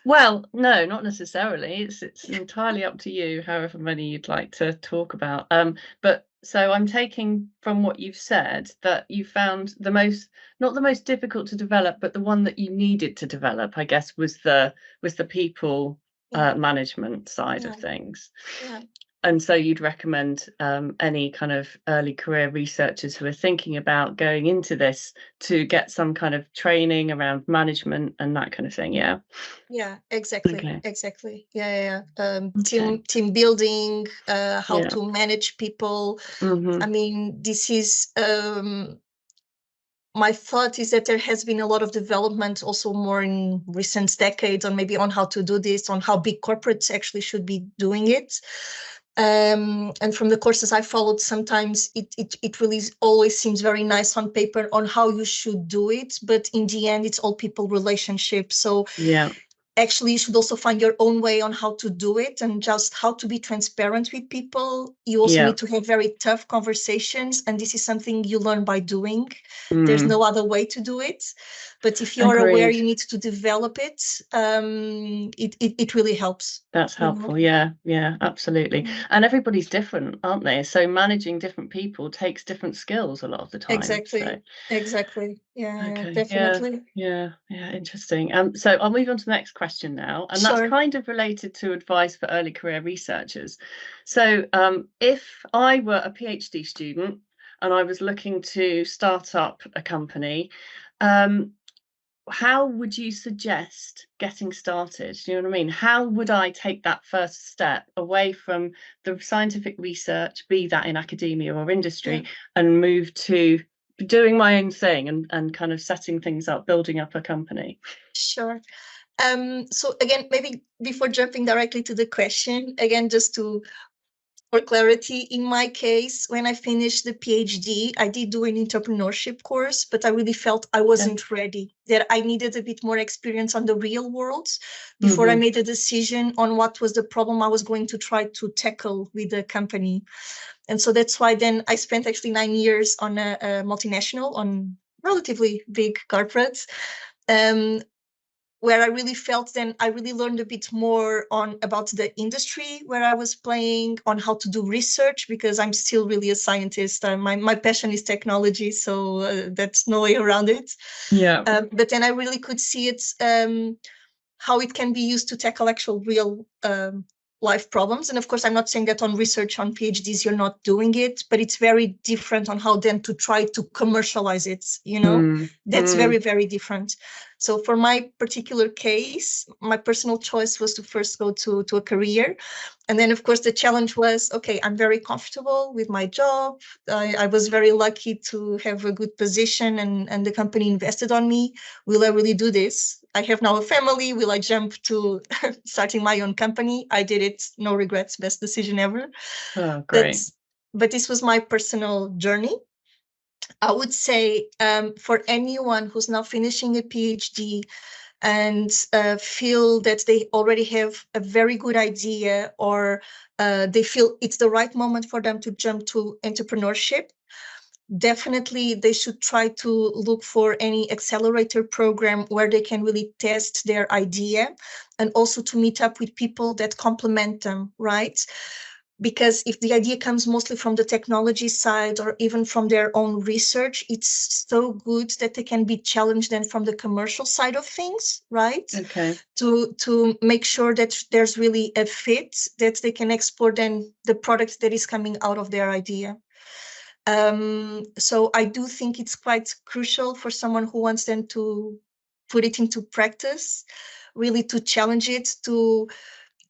Well, no, not necessarily. It's entirely up to you, however many you'd like to talk about. But so I'm taking from what you've said that you found not the most difficult to develop, but the one that you needed to develop, I guess, was the people management side of things. Yeah. And so you'd recommend any kind of early career researchers who are thinking about going into this to get some kind of training around management and that kind of thing. Yeah. Yeah, exactly. Okay. Exactly. Yeah. Okay. Team building, how Yeah. to manage people. Mm-hmm. I mean, this is my thought is that there has been a lot of development also more in recent decades on maybe on how to do this, on how big corporates actually should be doing it. And from the courses I followed, sometimes it really always seems very nice on paper on how you should do it, but in the end, it's all people relationships. So Yeah. actually, you should also find your own way on how to do it and just how to be transparent with people. You also need to have very tough conversations, and this is something you learn by doing. There's no other way to do it. But if you're aware you need to develop it, it really helps. That's helpful. Yeah, absolutely. And everybody's different, aren't they? So managing different people takes different skills a lot of the time. Exactly. So. Exactly. Yeah, Okay. definitely. Yeah, interesting. So I'll move on to the next question now, and Sure. that's kind of related to advice for early career researchers. So if I were a PhD student and I was looking to start up a company, how would you suggest getting started? Do you know what I mean? How would I take that first step away from the scientific research, be that in academia or industry, and move to doing my own thing and kind of setting things up, building up a company? Sure. So again, maybe before jumping directly to the question, again, just to for clarity, in my case, when I finished the PhD, I did do an entrepreneurship course, but I really felt I wasn't ready, that I needed a bit more experience on the real world before I made a decision on what was the problem I was going to try to tackle with the company. And so that's why then I spent actually 9 years on a multinational, on relatively big corporates, where I really felt then I really learned a bit more about the industry where I was playing, on how to do research, because I'm still really a scientist. My passion is technology, so that's no way around it. Yeah. But then I really could see it, how it can be used to tackle actual real life problems. And of course, I'm not saying that on research, on PhDs, you're not doing it, but it's very different on how then to try to commercialize it, That's very, very different. So for my particular case, my personal choice was to first go to a career. And then, of course, the challenge was, okay, I'm very comfortable with my job. I was very lucky to have a good position, and the company invested on me. Will I really do this? I have now a family. Will I jump to starting my own company? I did it. No regrets. Best decision ever. Oh, great. But this was my personal journey. I would say for anyone who's now finishing a PhD and feel that they already have a very good idea, or they feel it's the right moment for them to jump to entrepreneurship, definitely they should try to look for any accelerator program where they can really test their idea, and also to meet up with people that complement them, right? Because if the idea comes mostly from the technology side, or even from their own research, it's so good that they can be challenged then from the commercial side of things, right? Okay. To make sure that there's really a fit, that they can explore then the product that is coming out of their idea. So I do think it's quite crucial for someone who wants then to put it into practice, really to challenge it, to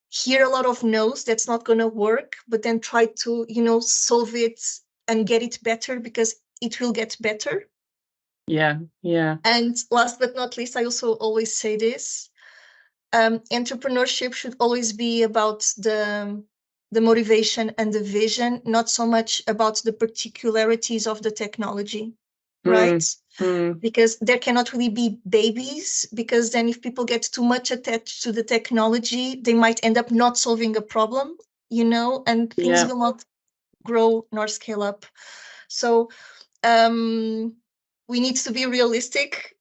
hear a lot of no's, that's not going to work, but then try to, solve it and get it better, because it will get better. Yeah. And last but not least, I also always say this, entrepreneurship should always be about the motivation and the vision, not so much about the particularities of the technology, right? Because there cannot really be babies, because then if people get too much attached to the technology, they might end up not solving a problem, and things will not grow nor scale up. So we need to be realistic.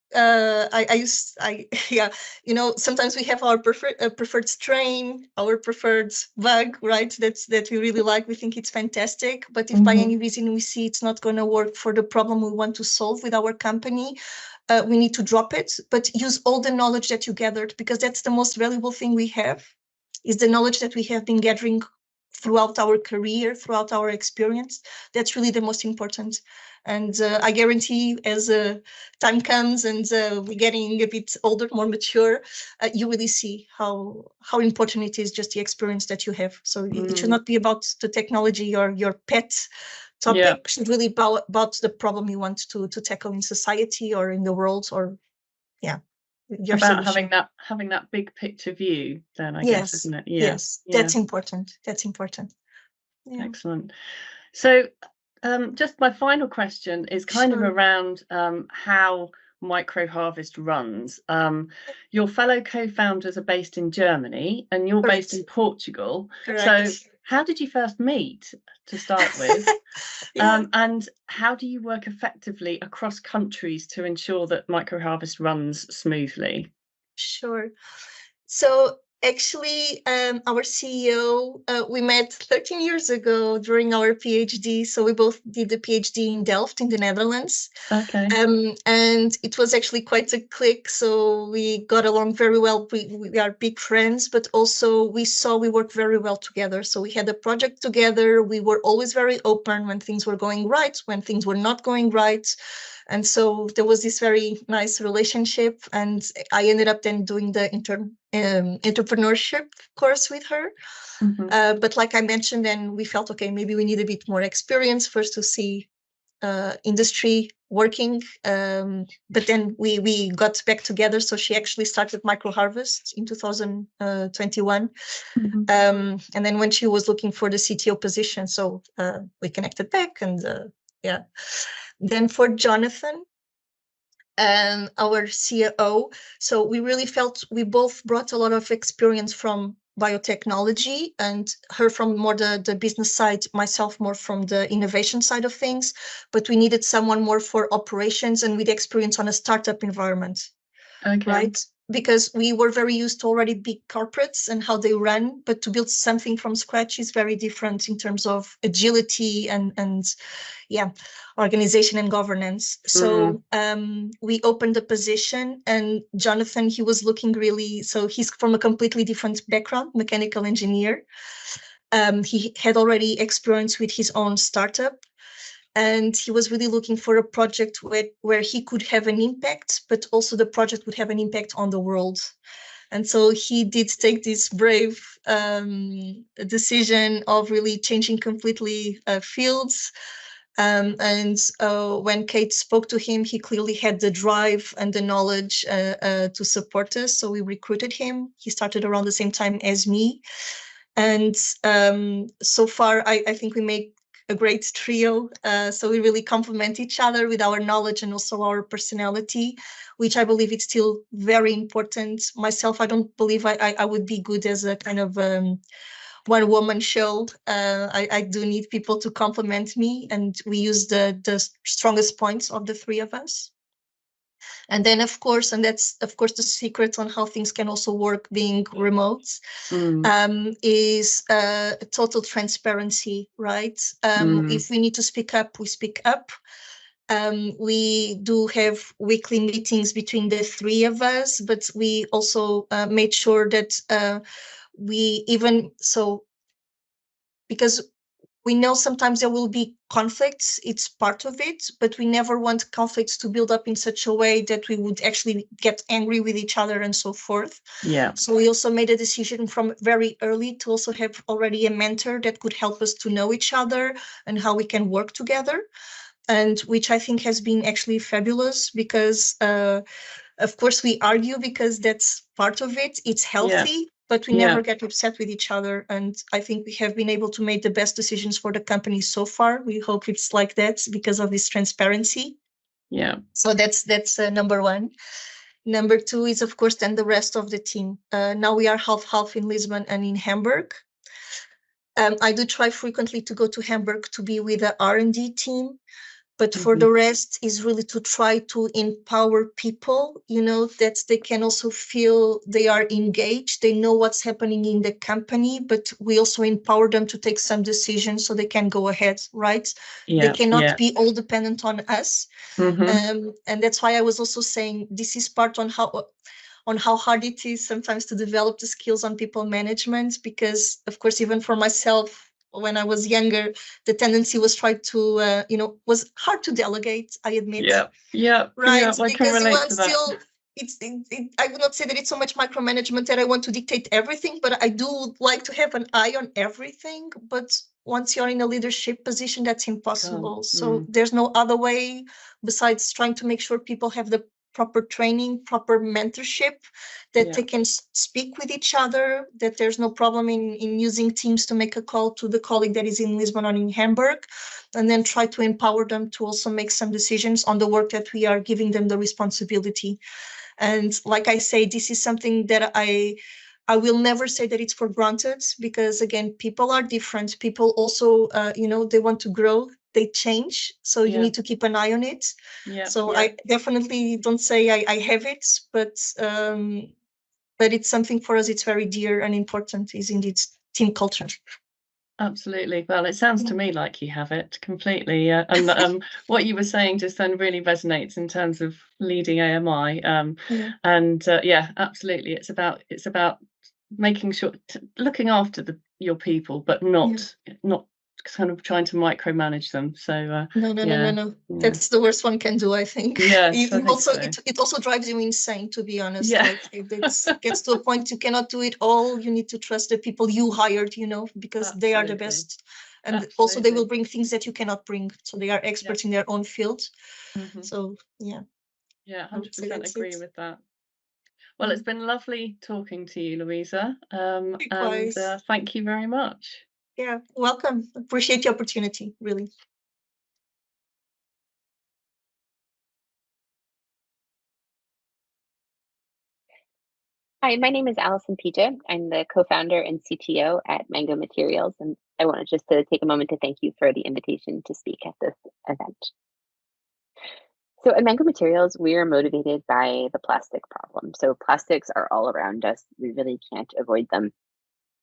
Sometimes we have our preferred strain, our preferred bug, right? That we really like. We think it's fantastic. But if by any reason we see it's not going to work for the problem we want to solve with our company, we need to drop it. But use all the knowledge that you gathered, because that's the most valuable thing we have, is the knowledge that we have been gathering throughout our career, throughout our experience. That's really the most important. And I guarantee, as time comes and we're getting a bit older, more mature, you really see how important it is, just the experience that you have. So it should not be about the technology or your pet topic. It should really be about the problem you want to tackle in society or in the world, or your about solution. having that big picture view, then I guess, isn't it? Yes, that's important. Yeah. Excellent. So just my final question is kind of around how Microharvest runs. Your fellow co-founders are based in Germany and you're based in Portugal. Correct. So how did you first meet, to start with? And how do you work effectively across countries to ensure that Microharvest runs smoothly? Sure. So actually, our CEO, we met 13 years ago during our PhD. So we both did the PhD in Delft in the Netherlands. Okay. And it was actually quite a click. So we got along very well. We are big friends, but also we saw we worked very well together. So we had a project together. We were always very open when things were going right, when things were not going right. And so there was this very nice relationship, and I ended up then doing the entrepreneurship course with her. But like I mentioned, then we felt, okay, maybe we need a bit more experience first to see industry working, but then we got back together. So she actually started Micro Harvest in 2021. And then when she was looking for the CTO position, so we connected back, and yeah. Then for Jonathan, our COO, so we really felt we both brought a lot of experience from biotechnology, and her from more the business side, myself more from the innovation side of things, but we needed someone more for operations and with experience on a startup environment. Okay. Right? Because we were very used to already big corporates and how they run, but to build something from scratch is very different in terms of agility and yeah, organization and governance. So we opened the position, and Jonathan, he was looking really, so he's from a completely different background, mechanical engineer. He had already experience with his own startup, and he was really looking for a project where he could have an impact, but also the project would have an impact on the world. And so he did take this brave decision of really changing completely fields. And when Kate spoke to him, he clearly had the drive and the knowledge to support us. So we recruited him. He started around the same time as me. And so far, I think we make a great trio. So we really complement each other with our knowledge and also our personality, which I believe is still very important. Myself, I don't believe I would be good as a kind of one-woman show. I do need people to complement me, and we use the strongest points of the three of us. And then, of course, and that's, of course, the secret on how things can also work being remote, is total transparency, right? If we need to speak up, we speak up. We do have weekly meetings between the three of us, but we also made sure that we even, so, because we know sometimes there will be conflicts, it's part of it, but we never want conflicts to build up in such a way that we would actually get angry with each other and so forth. Yeah. So we also made a decision from very early to also have already a mentor that could help us to know each other and how we can work together. And which I think has been actually fabulous, because of course we argue because that's part of it. It's healthy, but we never get upset with each other. And I think we have been able to make the best decisions for the company so far. We hope it's like that because of this transparency. Yeah. So that's number one. Number two is, of course, then the rest of the team. Now we are half in Lisbon and in Hamburg. I do try frequently to go to Hamburg to be with the R&D team. But for the rest is really to try to empower people, you know, that they can also feel they are engaged. They know what's happening in the company, but we also empower them to take some decisions so they can go ahead, right? They cannot be all dependent on us. And that's why I was also saying this is part on how hard it is sometimes to develop the skills on people management, because, of course, even for myself, when I was younger, the tendency was try to, was hard to delegate, I admit. Yeah. Right. Yeah, I can because you relate are to that. still, I would not say that it's so much micromanagement that I want to dictate everything, but I do like to have an eye on everything. But once you're in a leadership position, that's impossible. So there's no other way besides trying to make sure people have the proper training, proper mentorship, that they can speak with each other, that there's no problem in using Teams to make a call to the colleague that is in Lisbon or in Hamburg, and then try to empower them to also make some decisions on the work that we are giving them the responsibility. And like I say, this is something that I will never say that it's for granted, because again, people are different. People also, they want to grow, they change. So you need to keep an eye on it. I definitely don't say I have it, but it's something for us. It's very dear and important, is indeed team culture. Absolutely. Well, it sounds to me like you have it completely. And what you were saying just then really resonates in terms of leading AMI. And absolutely. It's about making sure, looking after your people, but not kind of trying to micromanage them. So no. That's the worst one can do, I think. It also drives you insane, to be honest. Like it gets to a point you cannot do it all. You need to trust the people you hired, because they are the best. And also they will bring things that you cannot bring. So they are experts in their own field. So yeah. Yeah, I would say 100% that's agree it. with that. Well, it's been lovely talking to you, Louisa. And Likewise. thank you very much. Yeah, welcome. Appreciate the opportunity, really. Hi, my name is Allison Pija. I'm the co-founder and CTO at Mango Materials, and I wanted just to take a moment to thank you for the invitation to speak at this event. So at Mango Materials, we are motivated by the plastic problem. So plastics are all around us. We really can't avoid them.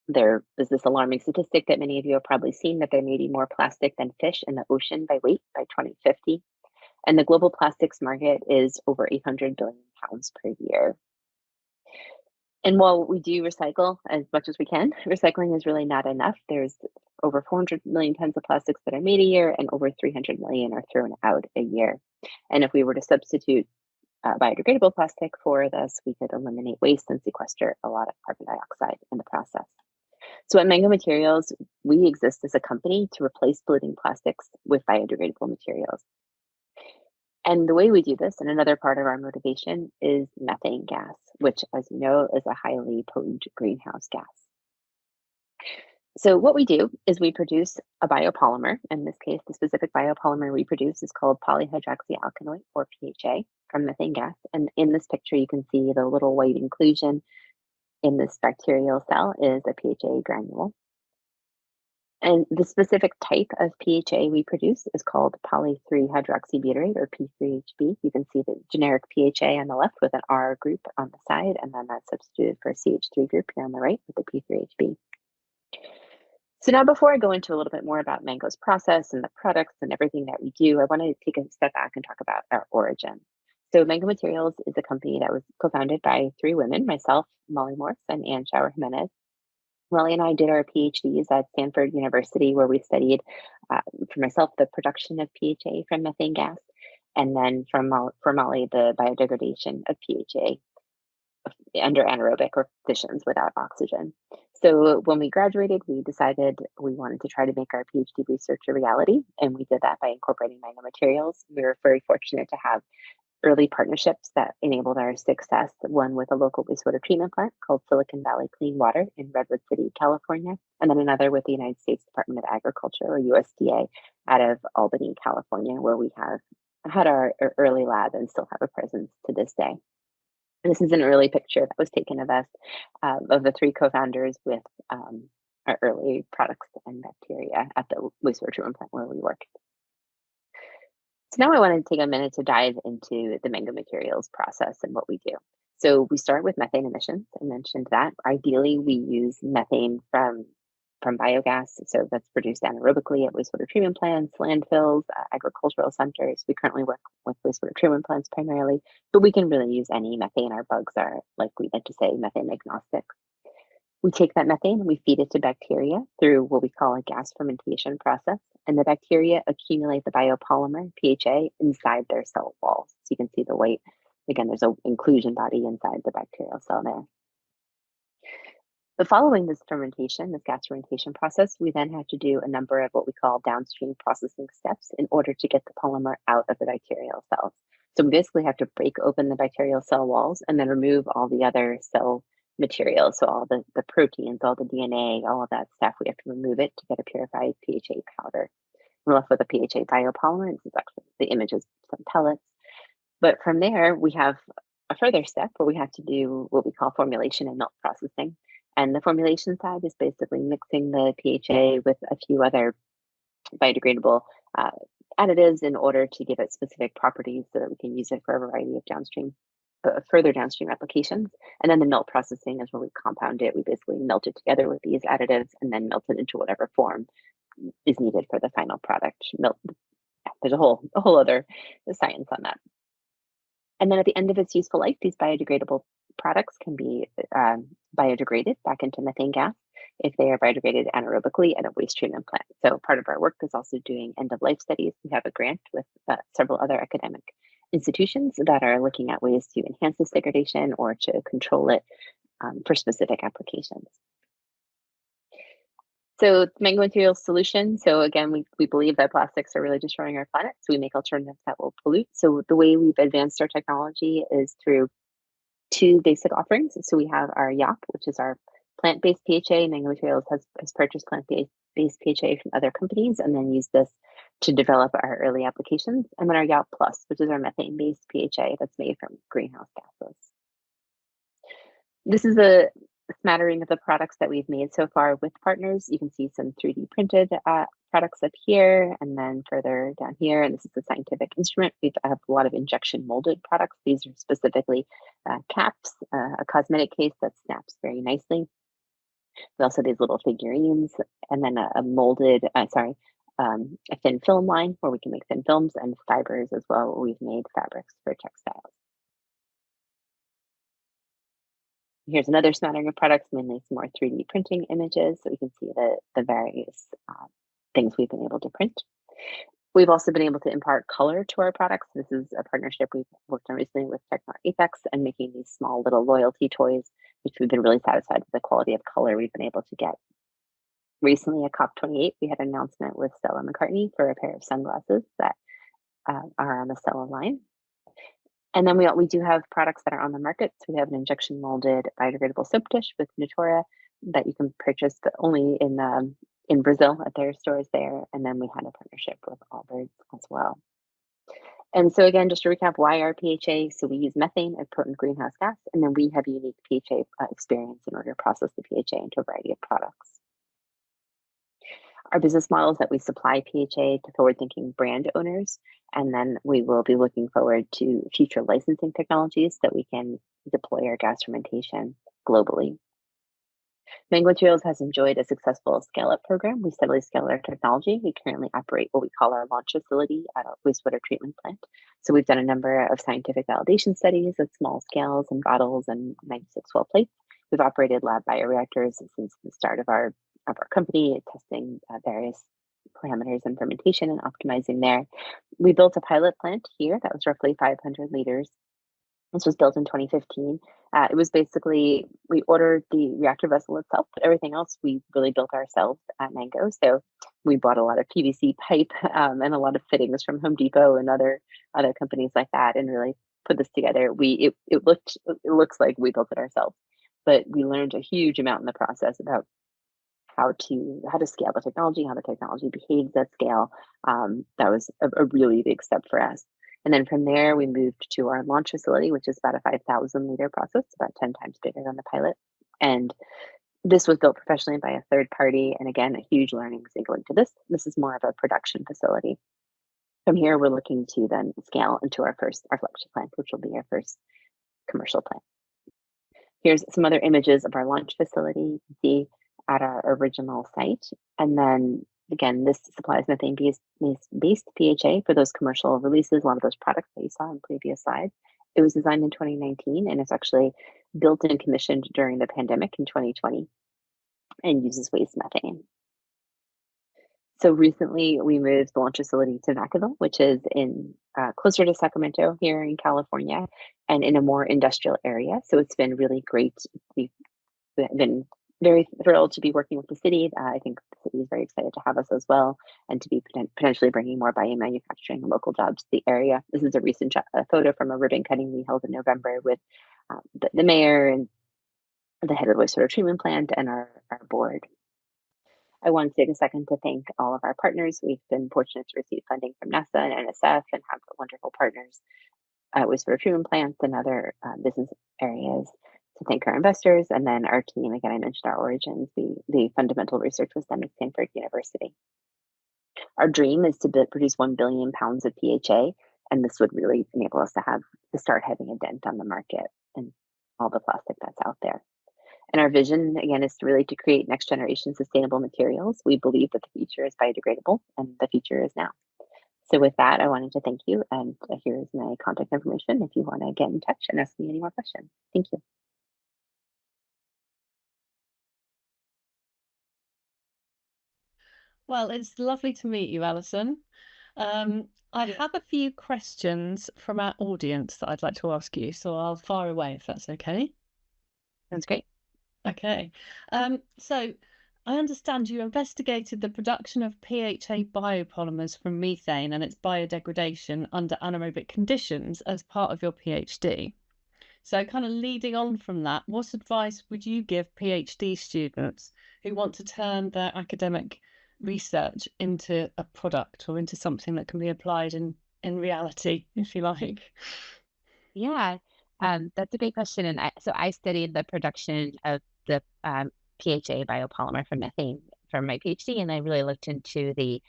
There is this alarming statistic that many of you have probably seen, that there may be more plastic than fish in the ocean by weight by 2050. And the global plastics market is over 800 billion pounds per year. And while we do recycle as much as we can, recycling is really not enough. There's over 400 million tons of plastics that are made a year, and over 300 million are thrown out a year. And if we were to substitute biodegradable plastic for this, we could eliminate waste and sequester a lot of carbon dioxide in the process. So at Mango Materials, we exist as a company to replace polluting plastics with biodegradable materials. And the way we do this, and another part of our motivation, is methane gas, which, as you know, is a highly potent greenhouse gas. So what we do is we produce a biopolymer. In this case, the specific biopolymer we produce is called polyhydroxyalkanoate, or PHA, from methane gas. And in this picture, you can see the little white inclusion in this bacterial cell is a PHA granule. And the specific type of PHA we produce is called poly-3-hydroxybutyrate, or P3HB. You can see the generic PHA on the left with an R group on the side, and then that's substituted for a CH3 group here on the right with the P3HB. So now, before I go into a little bit more about Mango's process and the products and everything that we do, I want to take a step back and talk about our origin. So Mango Materials is a company that was co-founded by 3 women, myself, Molly Morse, and Ann Shower Jimenez. Molly and I did our PhDs at Stanford University, where we studied, for myself, the production of PHA from methane gas, and then for Molly, the biodegradation of PHA under anaerobic conditions without oxygen. So when we graduated, we decided we wanted to try to make our PhD research a reality, and we did that by incorporating Mango Materials. We were very fortunate to have early partnerships that enabled our success, one with a local wastewater treatment plant called Silicon Valley Clean Water in Redwood City, California, and then another with the United States Department of Agriculture, or USDA, out of Albany, California, where we have had our early lab and still have a presence to this day. And this is an early picture that was taken of us, of the 3 co-founders with our early products and bacteria at the wastewater treatment plant where we worked. So now I want to take a minute to dive into the Mango Materials process and what we do. So we start with methane emissions. I mentioned that. Ideally, we use methane from biogas. So that's produced anaerobically at wastewater treatment plants, landfills, agricultural centers. We currently work with wastewater treatment plants primarily, but we can really use any methane. Our bugs are, like we like to say, methane agnostic. We take that methane and we feed it to bacteria through what we call a gas fermentation process. And the bacteria accumulate the biopolymer, PHA, inside their cell walls. So you can see the white. Again, there's an inclusion body inside the bacterial cell there. But following this fermentation, this gas fermentation process, we then have to do a number of what we call downstream processing steps in order to get the polymer out of the bacterial cells. So we basically have to break open the bacterial cell walls and then remove all the other cell material. So all the proteins, all the DNA, all of that stuff, we have to remove it to get a purified PHA powder. We're left with a PHA biopolymer. This is actually the image is some pellets. But from there, we have a further step where we have to do what we call formulation and milk processing. And the formulation side is basically mixing the PHA with a few other biodegradable additives in order to give it specific properties so that we can use it for a variety of further downstream applications. And then the melt processing is where we compound it. We basically melt it together with these additives and then melt it into whatever form is needed for the final product. There's a whole other science on that. And then at the end of its useful life, these biodegradable products can be biodegraded back into methane gas if they are biodegraded anaerobically at a waste treatment plant. So part of our work is also doing end-of-life studies. We have a grant with several other academic institutions that are looking at ways to enhance this degradation or to control it for specific applications. So mango materials solution. So again, we believe that plastics are really destroying our planet. So we make alternatives that will pollute. So the way we've advanced our technology is through two basic offerings. So we have our YAP, which is our plant-based PHA. Mango Materials has purchased plant-based PHA from other companies and then used this to develop our early applications. And then our YAP Plus, which is our methane-based PHA that's made from greenhouse gases. This is a smattering of the products that we've made so far with partners. You can see some 3D printed products up here and then further down here. And this is a scientific instrument. We have a lot of injection molded products. These are specifically caps, a cosmetic case that snaps very nicely. We also have these little figurines and then a molded, a thin film line where we can make thin films and fibers as well, where we've made fabrics for textiles. Here's another smattering of products, mainly some more 3D printing images, so we can see the various things we've been able to print. We've also been able to impart color to our products. This is a partnership we've worked on recently with Technar Apex and making these small little loyalty toys, which we've been really satisfied with the quality of color we've been able to get. Recently at COP28, we had an announcement with Stella McCartney for a pair of sunglasses that are on the Stella line. And then we do have products that are on the market. So we have an injection molded biodegradable soap dish with Natura that you can purchase, but only in Brazil at their stores there. And then we had a partnership with Allbirds as well. And so again, just to recap, why our PHA? So we use methane, a potent greenhouse gas, and then we have unique PHA experience in order to process the PHA into a variety of products. Our business model is that we supply PHA to forward-thinking brand owners, and then we will be looking forward to future licensing technologies that we can deploy our gas fermentation globally. Mango Materials has enjoyed a successful scale-up program. We steadily scale our technology. We currently operate what we call our launch facility at a wastewater treatment plant. So we've done a number of scientific validation studies at small scales and bottles and 96 well plates. We've operated lab bioreactors since the start of our company, testing various parameters in fermentation and optimizing there. We built a pilot plant here that was roughly 500 liters. This was built in 2015. It was basically, we ordered the reactor vessel itself, but everything else we really built ourselves at Mango. So we bought a lot of PVC pipe and a lot of fittings from Home Depot and other companies like that, and really put this together. It looks like we built it ourselves, but we learned a huge amount in the process about how to scale the technology, how the technology behaves at scale. That was a really big step for us. And then from there, we moved to our launch facility, which is about a 5,000 liter process, about 10 times bigger than the pilot. And this was built professionally by a third party. And again, a huge learning going to this. This is more of a production facility. From here, we're looking to then scale into our flagship plant, which will be our first commercial plant. Here's some other images of our launch facility. You can see at our original site. And then again, this supplies methane-based PHA for those commercial releases, a lot of those products that you saw in previous slides. It was designed in 2019 and it's actually built and commissioned during the pandemic in 2020 and uses waste methane. So recently we moved the launch facility to Vacaville, which is in closer to Sacramento here in California and in a more industrial area. So it's been really great. We've been very thrilled to be working with the city. I think the city is very excited to have us as well and to be potentially bringing more biomanufacturing and local jobs to the area. This is a recent photo from a ribbon cutting we held in November with the mayor and the head of the wastewater treatment plant and our board. I want to take a second to thank all of our partners. We've been fortunate to receive funding from NASA and NSF and have wonderful partners at wastewater treatment plants and other business areas. To thank our investors and then our team. Again, I mentioned our origins. The fundamental research was done at Stanford University. Our dream is to produce 1 billion pounds of PHA, and this would really enable us to start having a dent on the market and all the plastic that's out there. And our vision, again, is to create next generation sustainable materials. We believe that the future is biodegradable and the future is now. So with that, I wanted to thank you. And here's my contact information if you want to get in touch and ask me any more questions. Thank you. Well, it's lovely to meet you, Alison. I have a few questions from our audience that I'd like to ask you, so I'll fire away if that's okay. Sounds great. Okay. So I understand you investigated the production of PHA biopolymers from methane and its biodegradation under anaerobic conditions as part of your PhD. So, kind of leading on from that, what advice would you give PhD students who want to turn their academic research into a product or into something that can be applied in reality, if you like? Yeah, that's a great question. And so I studied the production of the PHA biopolymer from methane from my PhD, and I really looked into the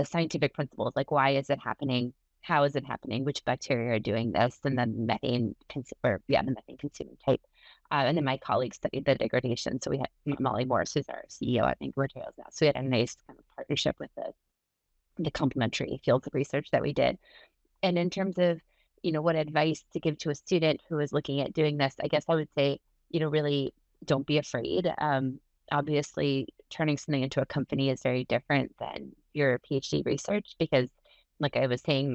scientific principles, like why is it happening, how is it happening, which bacteria are doing this, and then the methane consuming type. And then my colleagues studied the degradation. So we had Molly Morris, who's our CEO at Materials now. So we had a nice kind of partnership with the complementary fields of research that we did. And in terms of, what advice to give to a student who is looking at doing this, I guess I would say, really don't be afraid. Obviously, turning something into a company is very different than your PhD research because, like I was saying,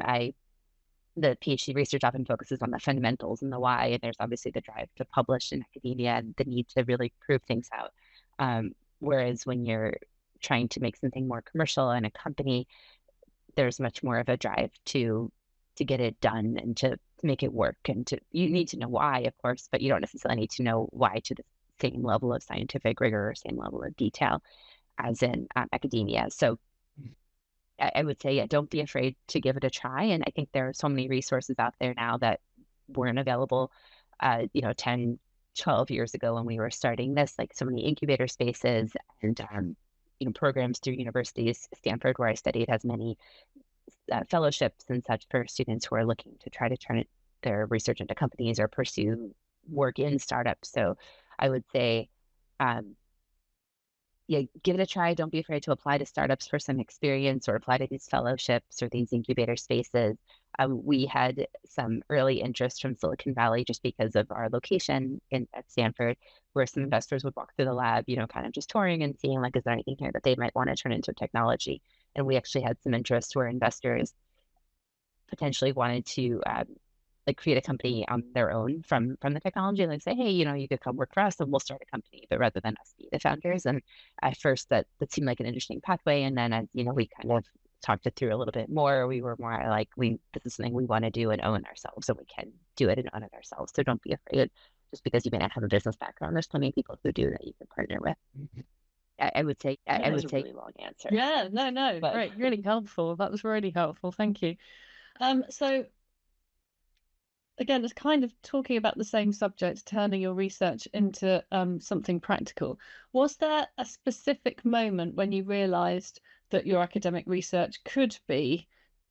the PhD research often focuses on the fundamentals and the why, and there's obviously the drive to publish in academia and the need to really prove things out. Whereas when you're trying to make something more commercial in a company, there's much more of a drive to get it done and to make it work. And you need to know why, of course, but you don't necessarily need to know why to the same level of scientific rigor or same level of detail as in academia. So I would say, yeah, don't be afraid to give it a try. And I think there are so many resources out there now that weren't available, 10, 12 years ago when we were starting this, like so many incubator spaces and, programs through universities. Stanford, where I studied, has many fellowships and such for students who are looking to try to turn their research into companies or pursue work in startups. So I would say, yeah, give it a try. Don't be afraid to apply to startups for some experience or apply to these fellowships or these incubator spaces. We had some early interest from Silicon Valley just because of our location at Stanford, where some investors would walk through the lab, kind of just touring and seeing like, is there anything here that they might want to turn into technology? And we actually had some interest where investors potentially wanted to create a company on their own from the technology, and like say, hey, you could come work for us and we'll start a company, but rather than us be the founders. And at first that seemed like an interesting pathway. And then as we kind of talked it through a little bit more, we were more like, this is something we want to do and own ourselves, and we can do it and own it ourselves. So don't be afraid just because you may not have a business background. There's plenty of people who do that you can partner with. I would say I would say a really long answer. Yeah, no, But- great, really helpful. That was really helpful. Thank you. So again, it's kind of talking about the same subject, turning your research into something practical. Was there a specific moment when you realized that your academic research could be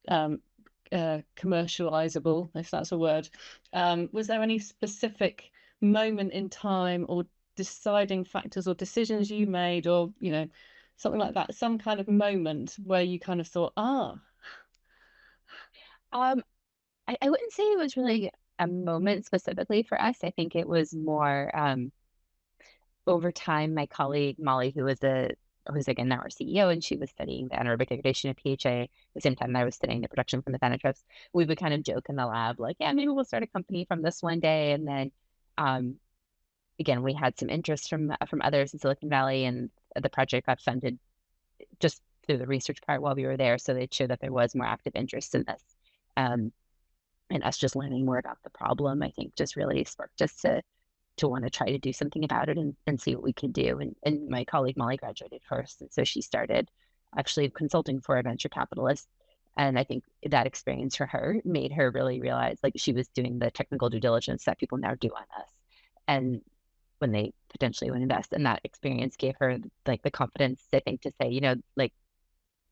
commercializable, if that's a word? Was there any specific moment in time or deciding factors or decisions you made, or something like that, some kind of moment where you kind of thought, I wouldn't say it was really a moment specifically for us. I think it was more over time. My colleague Molly, who's again now our CEO, and she was studying the anaerobic degradation of PHA at the same time that I was studying the production from methanotrophs. We would kind of joke in the lab, like, yeah, maybe we'll start a company from this one day. And then again, we had some interest from others in Silicon Valley, and the project got funded just through the research part while we were there. So it showed that there was more active interest in this. And us just learning more about the problem, I think, just really sparked us to want to try to do something about it and see what we could do. And my colleague Molly graduated first, and so she started actually consulting for a venture capitalist. And I think that experience for her made her really realize, like, she was doing the technical due diligence that people now do on us, and when they potentially would invest. And that experience gave her like the confidence, I think, to say, like,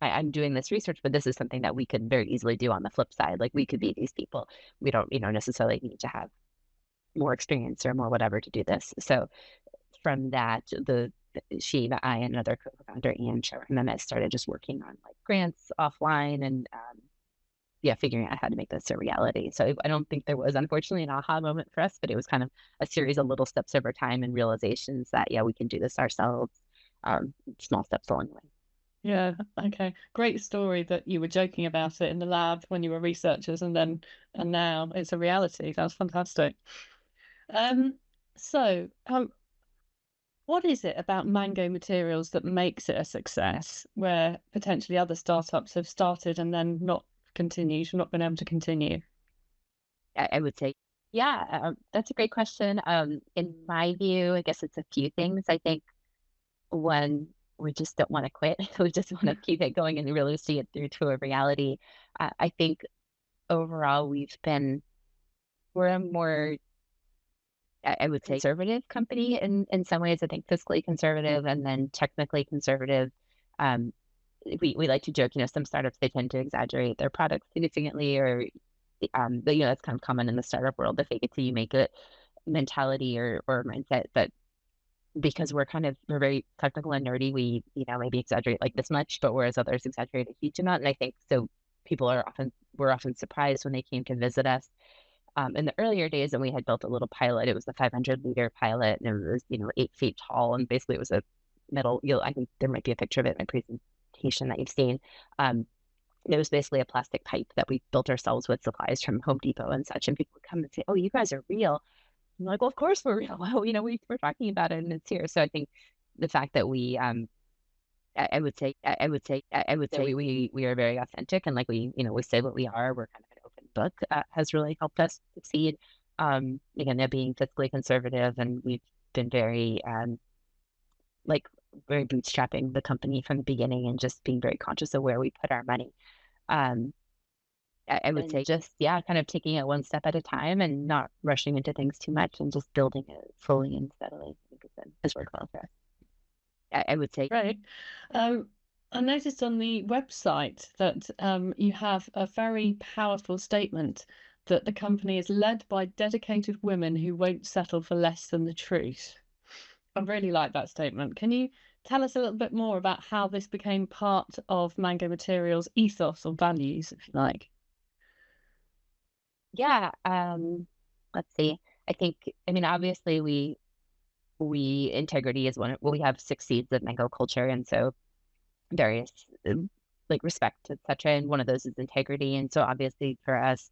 I'm doing this research, but this is something that we could very easily do on the flip side. Like, we could be these people. We don't, necessarily need to have more experience or more whatever to do this. So from that, I and another co-founder, Anne Sharon, started just working on like grants offline and figuring out how to make this a reality. So I don't think there was, unfortunately, an aha moment for us, but it was kind of a series of little steps over time and realizations that, we can do this ourselves, small steps along the way. Yeah, okay. Great story that you were joking about it in the lab when you were researchers, and now it's a reality. That's fantastic. So What is it about Mango Materials that makes it a success, where potentially other startups have started and then not been able to continue? I would say, yeah, that's a great question. In my view, I guess it's a few things. I think one, we just don't want to quit. We just want to keep it going and really see it through to a reality. I think overall we're a more, I would say, conservative company in some ways. I think fiscally conservative and then technically conservative. Um, we like to joke, some startups, they tend to exaggerate their products significantly, or but, that's kind of common in the startup world, the fake it till you make it mentality or mindset. But because we're very technical and nerdy, we, maybe exaggerate like this much, but whereas others exaggerate a huge amount. And I think so we're often surprised when they came to visit us. In the earlier days, and we had built a little pilot. It was the 500-liter pilot, and it was 8 feet tall, and basically it was a metal. I think there might be a picture of it in my presentation that you've seen. It was basically a plastic pipe that we built ourselves with supplies from Home Depot and such. And people would come and say, "Oh, you guys are real." I'm like, "Well, of course we're real. Well, we're talking about it, and it's here." So I think the fact that I would say we are very authentic, and like we say what we are. We're kind of an open book, has really helped us succeed. Again, they're being fiscally conservative, and we've been very very bootstrapping the company from the beginning, and just being very conscious of where we put our money. I would say just, kind of taking it one step at a time and not rushing into things too much, and just building it slowly and steadily. I think has worked well for us. I would say. Great. I noticed on the website that you have a very powerful statement that the company is led by dedicated women who won't settle for less than the truth. I really like that statement. Can you tell us a little bit more about how this became part of Mango Materials' ethos or values, if you like? Yeah. Let's see. Obviously we integrity is we have 6 seeds of mango culture, and so various like respect, etc. And one of those is integrity. And so obviously for us,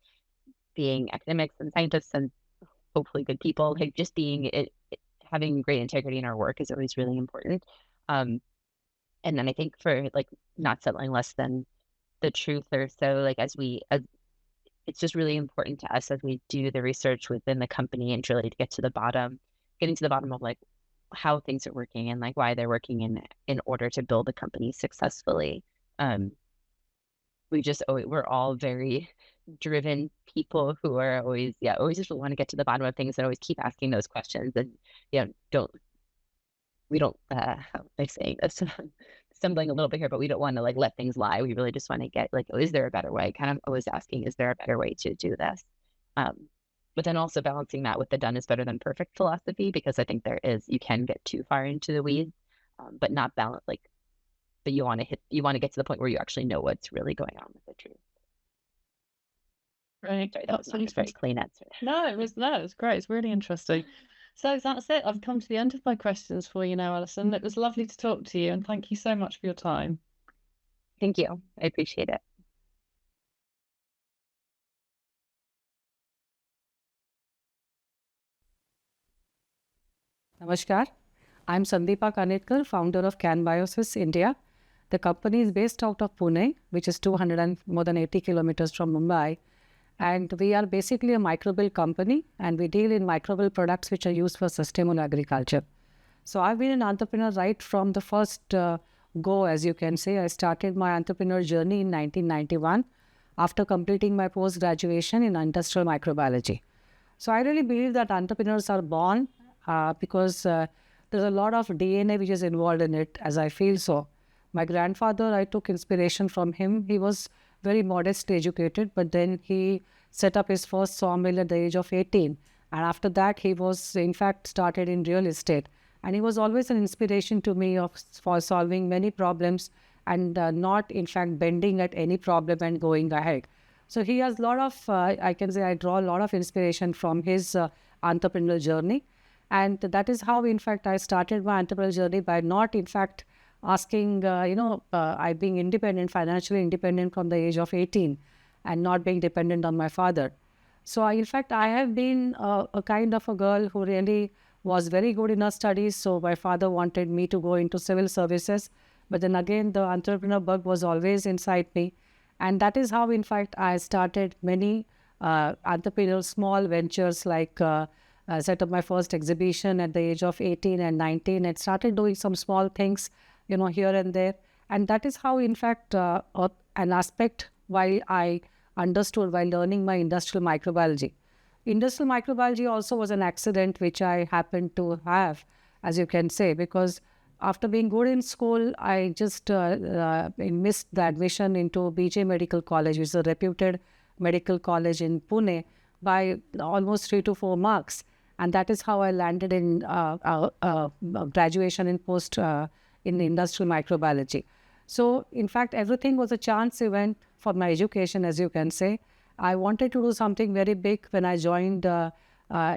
being academics and scientists and hopefully good people, like just having great integrity in our work is always really important. And then I think for like not settling less than the truth, or so, like as it's just really important to us as we do the research within the company, and really to getting to the bottom of like how things are working and like why they're working in order to build a company successfully. We're all very driven people who are always just want to get to the bottom of things and always keep asking those questions. And we don't how am I saying this? Stumbling a little bit here, but we don't want to like let things lie. We really just want to get like, oh, is there a better way? Kind of always asking, is there a better way to do this? But then also balancing that with the done is better than perfect philosophy, because I think you can get too far into the weeds, but not balance but you want to get to the point where you actually know what's really going on with the truth. Right. Sorry, that was not a very clean answer. No, it was great. It's really interesting. So that's it. I've come to the end of my questions for you now, Alison. It was lovely to talk to you, and thank you so much for your time. Thank you. I appreciate it. Namaskar. I'm Sandeepa Kanetkar, founder of CanBioSys India. The company is based out of Pune, which is more than 80 kilometers from Mumbai. And we are basically a microbial company, and we deal in microbial products which are used for sustainable agriculture. So I've been an entrepreneur right from the first go, as you can say. I started my entrepreneur journey in 1991 after completing my post-graduation in industrial microbiology. So I really believe that entrepreneurs are born because there's a lot of DNA which is involved in it, as I feel so. My grandfather, I took inspiration from him. He was very modestly educated, but then he set up his first sawmill at the age of 18. And after that, he was, in fact, started in real estate. And he was always an inspiration to me for solving many problems and not, in fact, bending at any problem and going ahead. So he has a lot of, I can say I draw a lot of inspiration from his entrepreneurial journey. And that is how, in fact, I started my entrepreneurial journey by not, in fact, asking, I being independent, financially independent from the age of 18 and not being dependent on my father. So, in fact, I have been a kind of a girl who really was very good in her studies. So my father wanted me to go into civil services. But then again, the entrepreneur bug was always inside me. And that is how, in fact, I started many entrepreneurial small ventures, like set up my first exhibition at the age of 18 and 19 and started doing some small things, here and there. And that is how, in fact, an aspect while I understood while learning my industrial microbiology. Industrial microbiology also was an accident which I happened to have, as you can say, because after being good in school, I just missed the admission into BJ Medical College, which is a reputed medical college in Pune, by almost 3 to 4 marks. And that is how I landed in graduation in post in industrial microbiology. So, in fact, everything was a chance event for my education, as you can say. I wanted to do something very big when I joined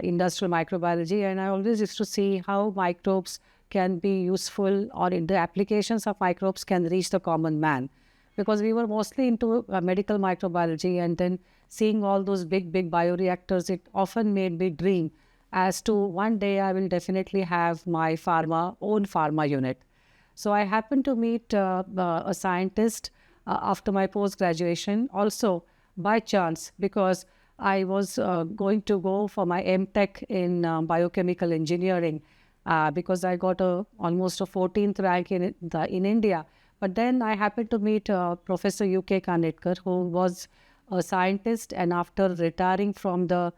industrial microbiology, and I always used to see how microbes can be useful, or in the applications of microbes can reach the common man. Because we were mostly into medical microbiology, and then seeing all those big bioreactors, it often made me dream as to one day I will definitely have my own pharma unit. So I happened to meet a scientist after my post-graduation, also by chance, because I was going to go for my MTech in biochemical engineering, because I got almost a 14th rank in India. But then I happened to meet Professor U.K. Kanetkar, who was a scientist, and after retiring from the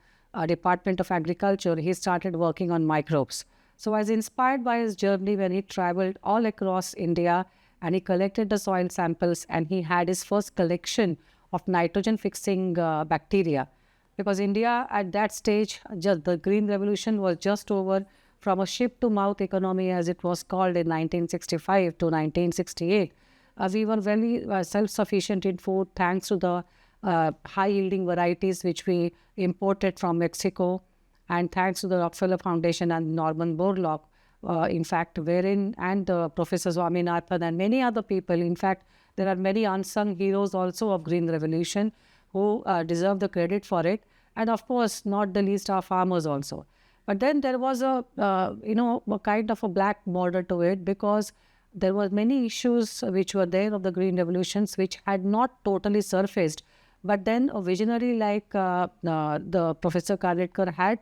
Department of Agriculture, he started working on microbes. So I was inspired by his journey when he traveled all across India, and he collected the soil samples, and he had his first collection of nitrogen-fixing bacteria. Because India at that stage, just the Green Revolution was just over. From a ship-to-mouth economy, as it was called in 1965 to 1968, we were very self-sufficient in food, thanks to the high-yielding varieties which we imported from Mexico, and thanks to the Rockefeller Foundation and Norman Borlaug, in fact, wherein, and Professor Swaminathan and many other people. In fact, there are many unsung heroes also of Green Revolution who deserve the credit for it, and of course, not the least our farmers also. But then there was a kind of a black border to it, because there were many issues which were there of the Green Revolutions which had not totally surfaced. But then a visionary like the Professor Kanetkar had,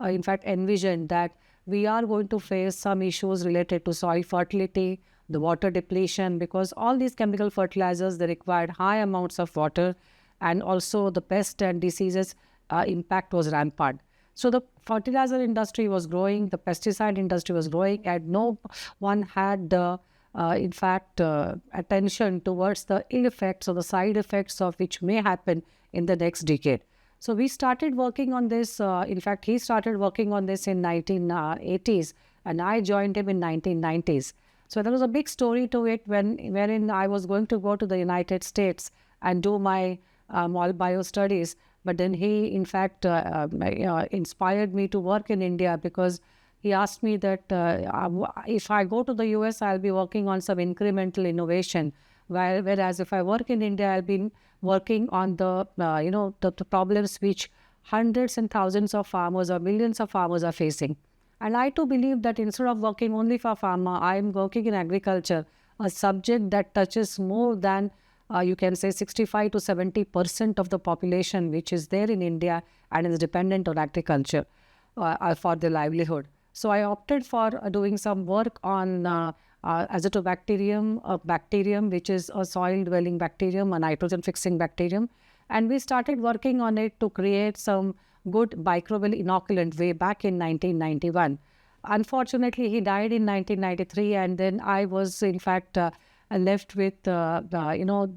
in fact, envisioned that we are going to face some issues related to soil fertility, the water depletion, because all these chemical fertilizers, they required high amounts of water, and also the pest and diseases impact was rampant. So the fertilizer industry was growing, the pesticide industry was growing, and no one had, in fact, attention towards the ill effects or the side effects of which may happen in the next decade. So we started working on this. In fact, he started working on this in 1980s, and I joined him in 1990s. So there was a big story to it wherein I was going to go to the United States and do my mol bio studies. But then he, in fact, inspired me to work in India, because he asked me that if I go to the US, I'll be working on some incremental innovation, whereas if I work in India, I'll be working on the problems which hundreds and thousands of farmers or millions of farmers are facing. And I too believe that instead of working only for pharma, I am working in agriculture, a subject that touches more than you can say 65 to 70% of the population which is there in India and is dependent on agriculture for their livelihood. So I opted for doing some work on azotobacterium, a bacterium which is a soil-dwelling bacterium, a nitrogen-fixing bacterium. And we started working on it to create some good microbial inoculant way back in 1991. Unfortunately, he died in 1993, and then I was, in fact, left with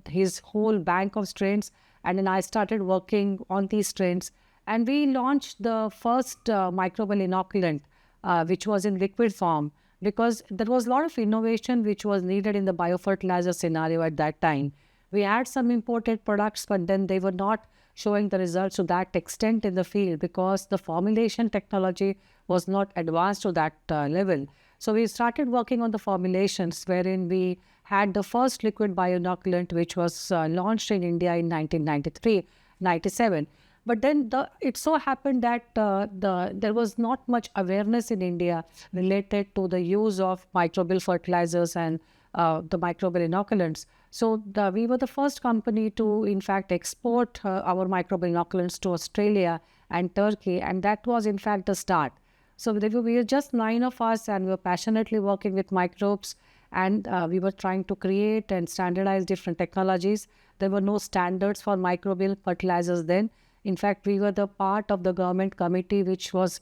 his whole bank of strains, and then I started working on these strains, and we launched the first microbial inoculant which was in liquid form, because there was a lot of innovation which was needed in the biofertilizer scenario at that time. We had some imported products, but then they were not showing the results to that extent in the field, because the formulation technology was not advanced to that level. So we started working on the formulations, wherein we had the first liquid bioinoculant which was launched in India in 1993-97. But then it so happened that there was not much awareness in India related to the use of microbial fertilizers and the microbial inoculants. So we were the first company to, in fact, export our microbial inoculants to Australia and Turkey, and that was, in fact, the start. So we were just 9 of us, and we were passionately working with microbes, and we were trying to create and standardize different technologies. There were no standards for microbial fertilizers then. In fact, we were the part of the government committee which was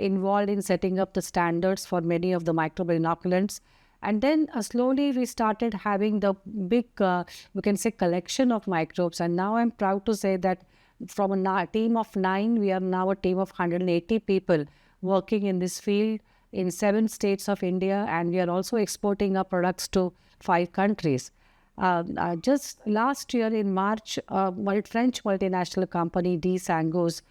involved in setting up the standards for many of the microbial inoculants. And then slowly we started having the big, we can say, collection of microbes. And now I'm proud to say that from a team of 9, we are now a team of 180 people working in this field in 7 states of India. And we are also exporting our products to 5 countries. Just last year in March, French multinational company Desangos,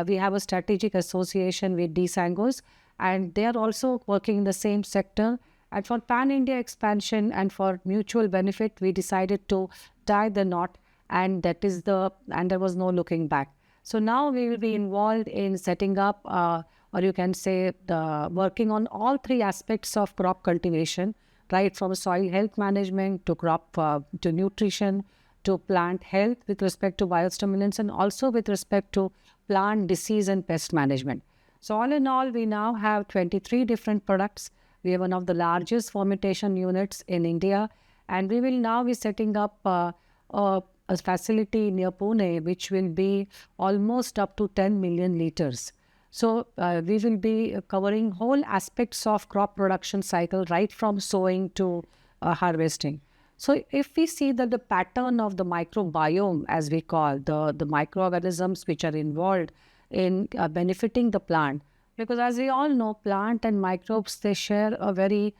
we have a strategic association with Desangos, and they are also working in the same sector. And for pan-India expansion and for mutual benefit, we decided to tie the knot, and there was no looking back. So now we will be involved in setting up, or you can say, working on all 3 aspects of crop cultivation, right from soil health management to crop to nutrition to plant health with respect to biostimulants, and also with respect to plant disease and pest management. So all in all, we now have 23 different products. We have one of the largest fermentation units in India, and we will now be setting up a facility near Pune, which will be almost up to 10 million liters. So we will be covering whole aspects of crop production cycle, right from sowing to harvesting. So if we see that the pattern of the microbiome, as we call the microorganisms which are involved in benefiting the plant, because as we all know, plant and microbes, they share a very,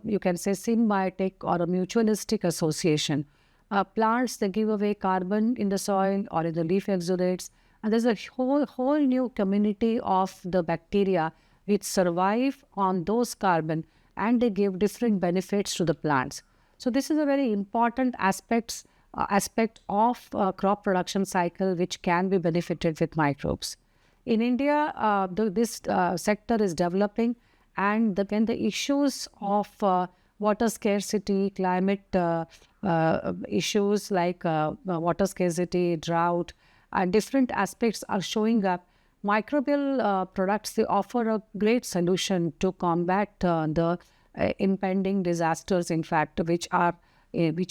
you can say, symbiotic or a mutualistic association. Plants, they give away carbon in the soil or in the leaf exudates. And there's a whole new community of the bacteria which survive on those carbon, and they give different benefits to the plants. So this is a very important aspect of crop production cycle which can be benefited with microbes. In India, this sector is developing, and when the issues of water scarcity, climate issues like water scarcity, drought, and different aspects are showing up, microbial products, they offer a great solution to combat the impending disasters, in fact, which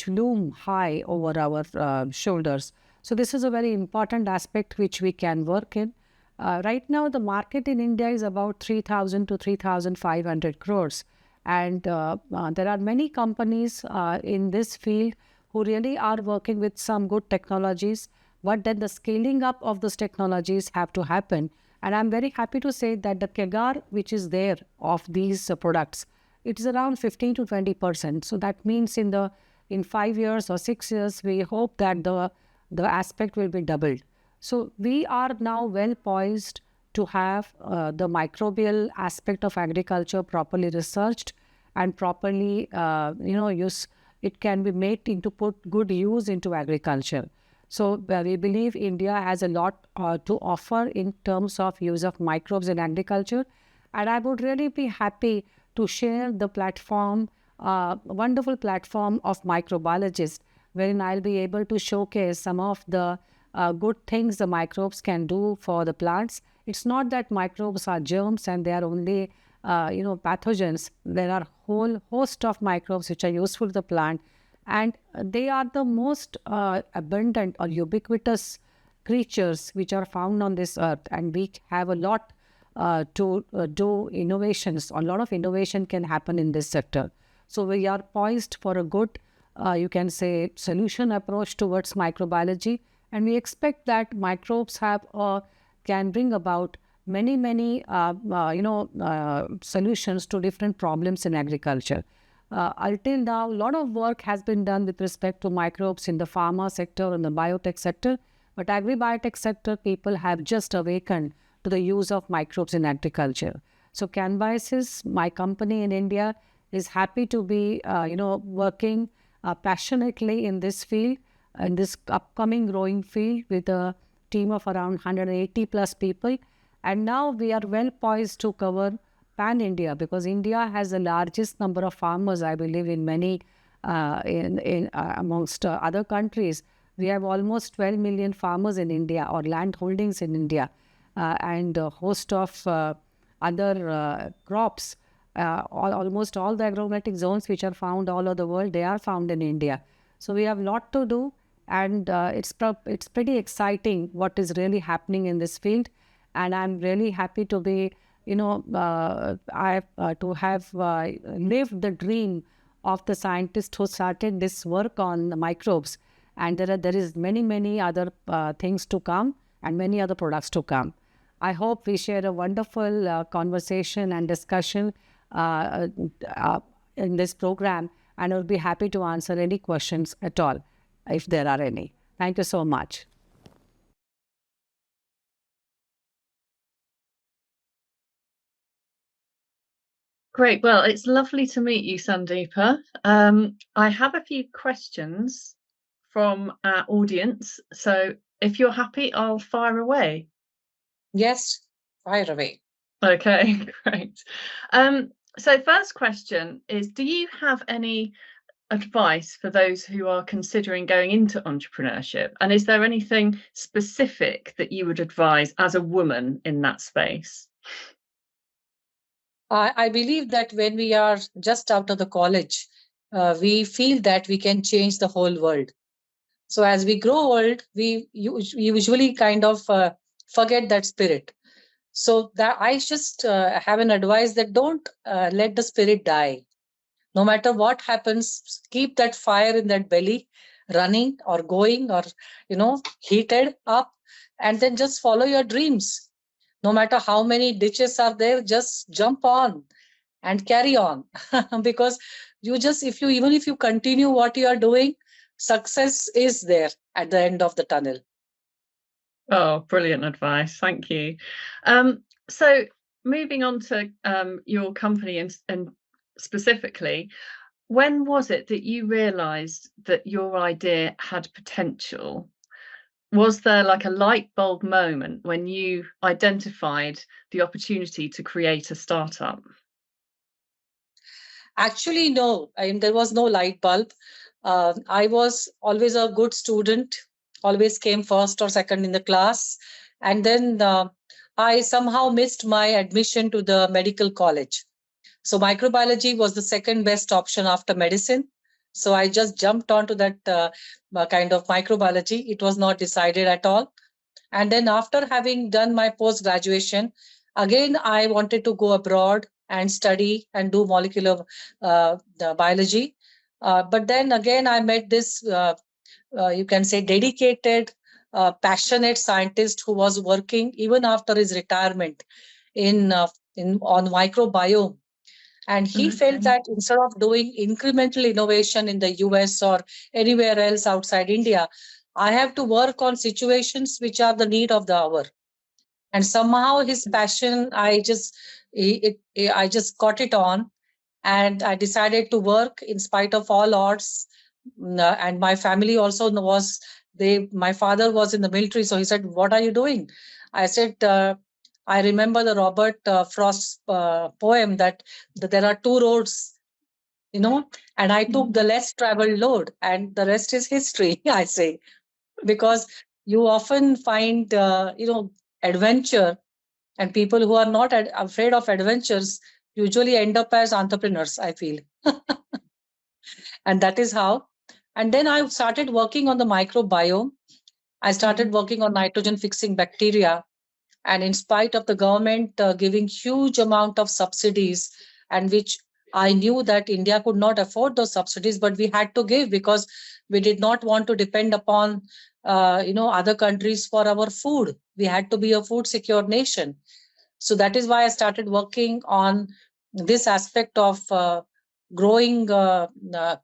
loom high over our shoulders. So this is a very important aspect which we can work in. Right now, the market in India is about 3,000 to 3,500 crores. And there are many companies in this field who really are working with some good technologies. But then the scaling up of those technologies have to happen. And I'm very happy to say that the CAGR, which is there of these products, it is around 15 to 20%. So that means in 5 years or 6 years, we hope that the aspect will be doubled. So we are now well poised to have the microbial aspect of agriculture properly researched and properly, it can be made into put good use into agriculture. So we believe India has a lot to offer in terms of use of microbes in agriculture. And I would really be happy to share the platform, wonderful platform of microbiologists, wherein I'll be able to showcase some of the good things the microbes can do for the plants. It's not that microbes are germs and they are only, pathogens. There are a whole host of microbes which are useful to the plant. And they are the most abundant or ubiquitous creatures which are found on this earth. And we have a lot to do innovations. A lot of innovation can happen in this sector. So we are poised for a good, you can say, solution approach towards microbiology. And we expect that microbes can bring about many solutions to different problems in agriculture. Until now, a lot of work has been done with respect to microbes in the pharma sector and the biotech sector, but agri-biotech sector, people have just awakened to the use of microbes in agriculture. So Canbiosis, my company in India, is happy to be, working passionately in this field, in this upcoming growing field with a team of around 180 plus people. And now we are well poised to cover pan-India, because India has the largest number of farmers, I believe, in many, amongst other countries. We have almost 12 million farmers in India, or land holdings in India, and a host of other crops. Almost all the agromatic zones which are found all over the world, they are found in India. So we have a lot to do, and it's pretty exciting what is really happening in this field. And I'm really happy to be, to have lived the dream of the scientist who started this work on the microbes. And there is many other things to come, and many other products to come. I hope we share a wonderful conversation and discussion in this program, and I'll be happy to answer any questions at all, if there are any. Thank you so much. Great. Well, it's lovely to meet you, Sandeepa. I have a few questions from our audience. So if you're happy, I'll fire away. Yes, fire away. Okay, great. So first question is, do you have any advice for those who are considering going into entrepreneurship? And is there anything specific that you would advise as a woman in that space? I believe that when we are just out of the college, we feel that we can change the whole world. So as we grow old, we usually kind of forget that spirit. So that I just have an advice that don't let the spirit die. No matter what happens, keep that fire in that belly running or going, or, heated up, and then just follow your dreams. No matter how many ditches are there, just jump on and carry on. Because even if you continue what you are doing, success is there at the end of the tunnel. Oh, brilliant advice. Thank you. So moving on to your company and specifically, when was it that you realized that your idea had potential? Was there like a light bulb moment when you identified the opportunity to create a startup? Actually, no. There was no light bulb. I was always a good student, always came first or second in the class. And then I somehow missed my admission to the medical college. So microbiology was the second best option after medicine. So I just jumped onto that kind of microbiology. It was not decided at all. And then after having done my post-graduation, again, I wanted to go abroad and study and do molecular biology. But then again, I met this, you can say, dedicated, passionate scientist who was working even after his retirement on microbiome. And he felt that instead of doing incremental innovation in the US or anywhere else outside India, I have to work on situations which are the need of the hour. And somehow his passion, I just got it on, and I decided to work in spite of all odds. And my family also my father was in the military, so he said, "What are you doing?" I said, I remember the Robert Frost poem that there are two roads, and I took the less traveled road, and the rest is history, I say, because you often find, adventure, and people who are not afraid of adventures usually end up as entrepreneurs, I feel. And that is how. And then I started working on the microbiome. I started working on nitrogen fixing bacteria. And in spite of the government giving huge amount of subsidies, and which I knew that India could not afford those subsidies, but we had to give because we did not want to depend upon, other countries for our food. We had to be a food secure nation. So that is why I started working on this aspect of growing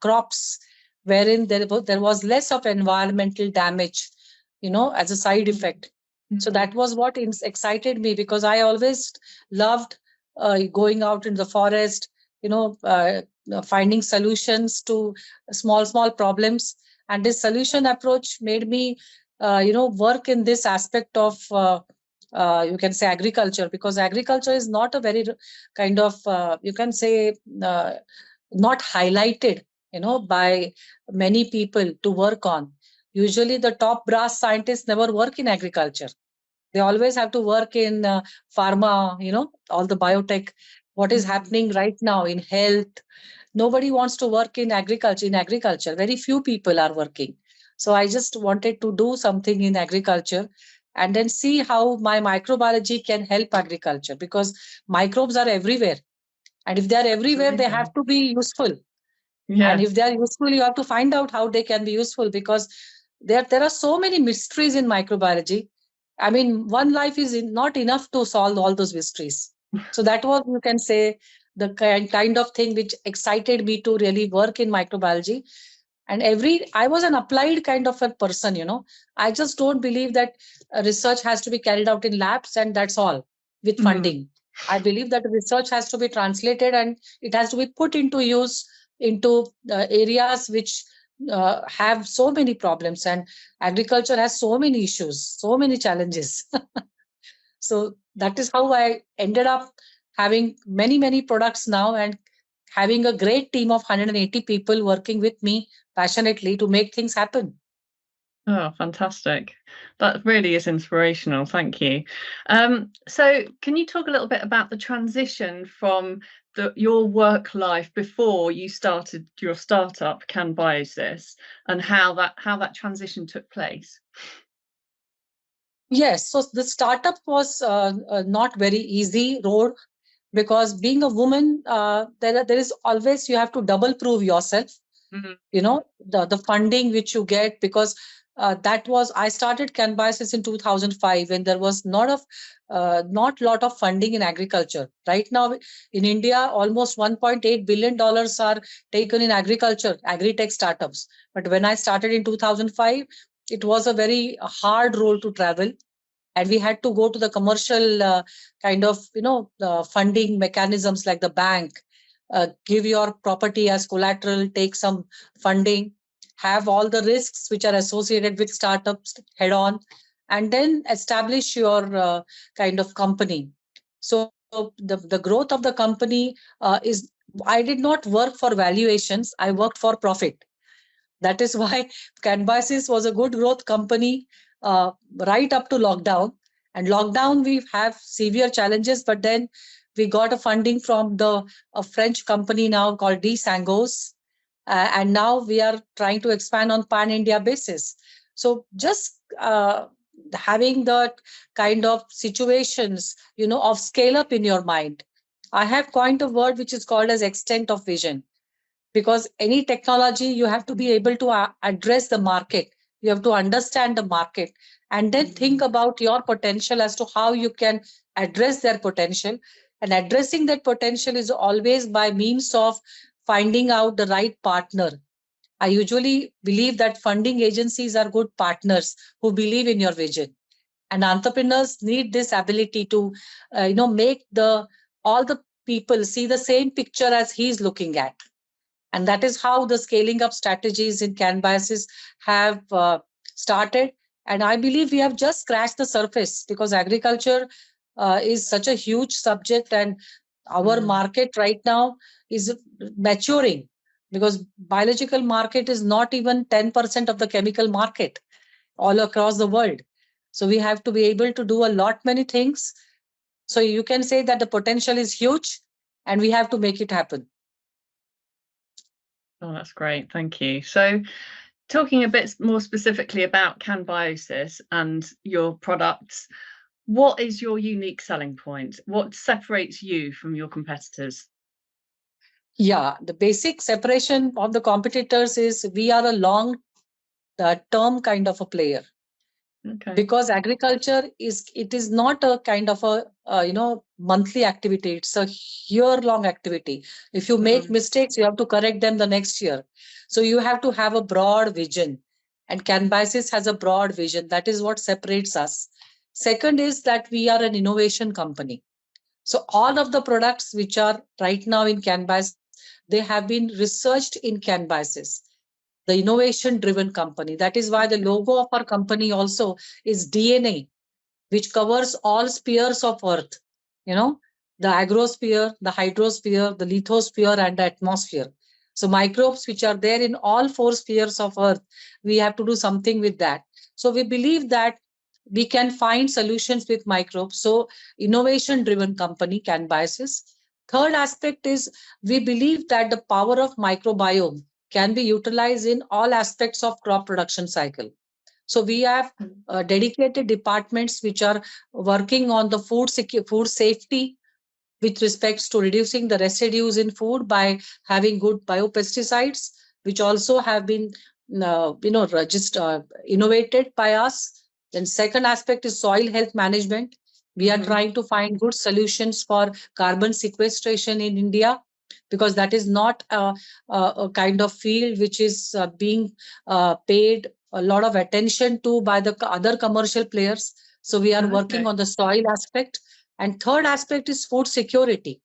crops, wherein there was less of environmental damage, as a side effect. So that was what excited me, because I always loved going out in the forest, finding solutions to small problems. And this solution approach made me work in this aspect of you can say agriculture, because agriculture is not a very kind of you can say not highlighted by many people to work on. Usually the top brass scientists never work in agriculture. They always have to work in pharma, all the biotech, what is happening right now in health. Nobody wants to work in agriculture. Very few people are working. So I just wanted to do something in agriculture and then see how my microbiology can help agriculture, because microbes are everywhere. And if they are everywhere, they have to be useful. And if they are useful, you have to find out how they can be useful, because there are so many mysteries in microbiology. I mean, one life is not enough to solve all those mysteries. So that was, you can say, the kind of thing which excited me to really work in microbiology. And I was an applied kind of a person, I just don't believe that research has to be carried out in labs and that's all with funding. I believe that research has to be translated and it has to be put into use into areas which have so many problems, and agriculture has so many issues, so many challenges. So that is how I ended up having many products now and having a great team of 180 people working with me passionately to make things happen. Oh, fantastic. That really is inspirational. Thank you. So can you talk a little bit about the transition from your work life before you started your startup, Canbiosis, and how that transition took place? Yes, so the startup was not very easy road, because being a woman, there is always, you have to double prove yourself. The funding which you get, because I started Canbiosis in 2005 when there was not lot of funding in agriculture. Right now in India, almost $1.8 billion are taken in agriculture, agri-tech startups. But when I started in 2005, it was a very hard road to travel. And we had to go to the commercial kind of, funding mechanisms like the bank, give your property as collateral, take some funding, have all the risks which are associated with startups head on, and then establish your kind of company. So the growth of the company is, I did not work for valuations, I worked for profit. That is why Canbiosis was a good growth company right up to lockdown. And lockdown, we have severe challenges, but then we got a funding from a French company now called D Sangos. And now we are trying to expand on pan-India basis. So just having that kind of situations, of scale up in your mind. I have coined a word which is called as extent of vision. Because any technology, you have to be able to address the market. You have to understand the market and then think about your potential as to how you can address their potential. And addressing that potential is always by means of finding out the right partner. I usually believe that funding agencies are good partners who believe in your vision. And entrepreneurs need this ability to, make all the people see the same picture as he's looking at. And that is how the scaling up strategies in Canbiosis have started. And I believe we have just scratched the surface, because agriculture is such a huge subject, and our market right now is maturing, because biological market is not even 10% of the chemical market all across the world. So we have to be able to do a lot many things. So you can say that the potential is huge and we have to make it happen. Oh, that's great. Thank you. So talking a bit more specifically about Canbiosis and your products, what is your unique selling point? What separates you from your competitors? Yeah, the basic separation of the competitors is we are a long term kind of a player. Okay. Because agriculture is not a kind of a monthly activity. It's a year-long activity. If you make mistakes, you have to correct them the next year. So you have to have a broad vision, and Canbiosis has a broad vision. That is what separates us. Second is that we are an innovation company. So all of the products which are right now in Canbiosis, they have been researched in Canbiosis. the innovation-driven company. That is why the logo of our company also is DNA, which covers all spheres of Earth, the agrosphere, the hydrosphere, the lithosphere, and the atmosphere. So microbes which are there in all 4 spheres of Earth, we have to do something with that. So we believe that we can find solutions with microbes. So innovation-driven company, Canbiosis. Third aspect is we believe that the power of microbiome can be utilized in all aspects of crop production cycle. So we have dedicated departments which are working on the food safety with respects to reducing the residues in food by having good biopesticides, which also have been innovated by us. Then second aspect is soil health management. We are trying to find good solutions for carbon sequestration in India, because that is not a kind of field which is being paid a lot of attention to by the other commercial players. So we are working on the soil aspect. And third aspect is food security.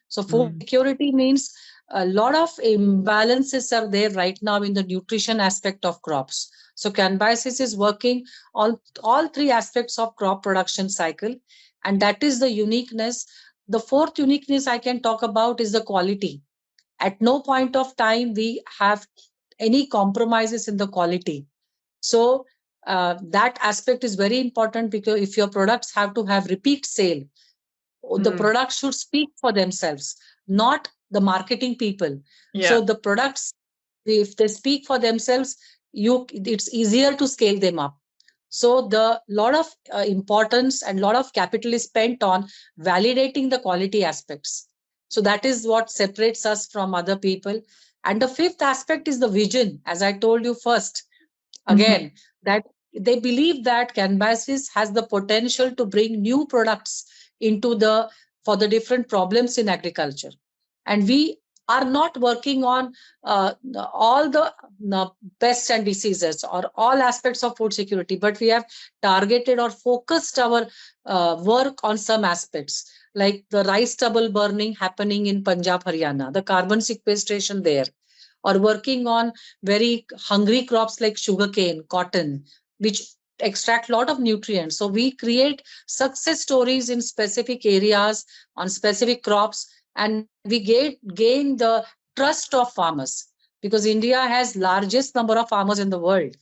So food security means a lot of imbalances are there right now in the nutrition aspect of crops. So Canbiosis is working on all 3 aspects of crop production cycle. And that is the uniqueness. The fourth uniqueness I can talk about is the quality. At no point of time we have any compromises in the quality. So that aspect is very important, because if your products have to have repeat sale, the products should speak for themselves, not the marketing people. So the products, if they speak for themselves, it's easier to scale them up. So the lot of importance and lot of capital is spent on validating the quality aspects. So that is what separates us from other people. And the fifth aspect is the vision, as I told you first. Again, that they believe that Canbiosis has the potential to bring new products for the different problems in agriculture. And we are not working on all the pests and diseases or all aspects of food security, but we have targeted or focused our work on some aspects, like the rice stubble burning happening in Punjab, Haryana, the carbon sequestration there, or working on very hungry crops like sugarcane, cotton, which extract a lot of nutrients. So we create success stories in specific areas on specific crops, and we gain the trust of farmers, because India has largest number of farmers in the world.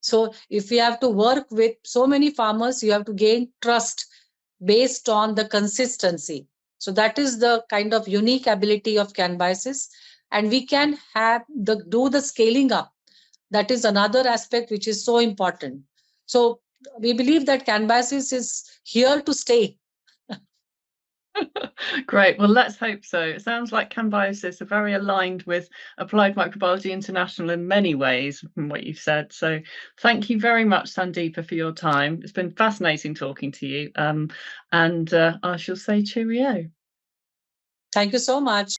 So if we have to work with so many farmers, you have to gain trust based on the consistency. So that is the kind of unique ability of Canbiosis. And we can do the scaling up. That is another aspect which is so important. So we believe that Canbiosis is here to stay. Great. Well, let's hope so. It sounds like Canbiosis are very aligned with Applied Microbiology International in many ways from what you've said. So thank you very much, Sandeepa, for your time. It's been fascinating talking to you. And I shall say cheerio. Thank you so much.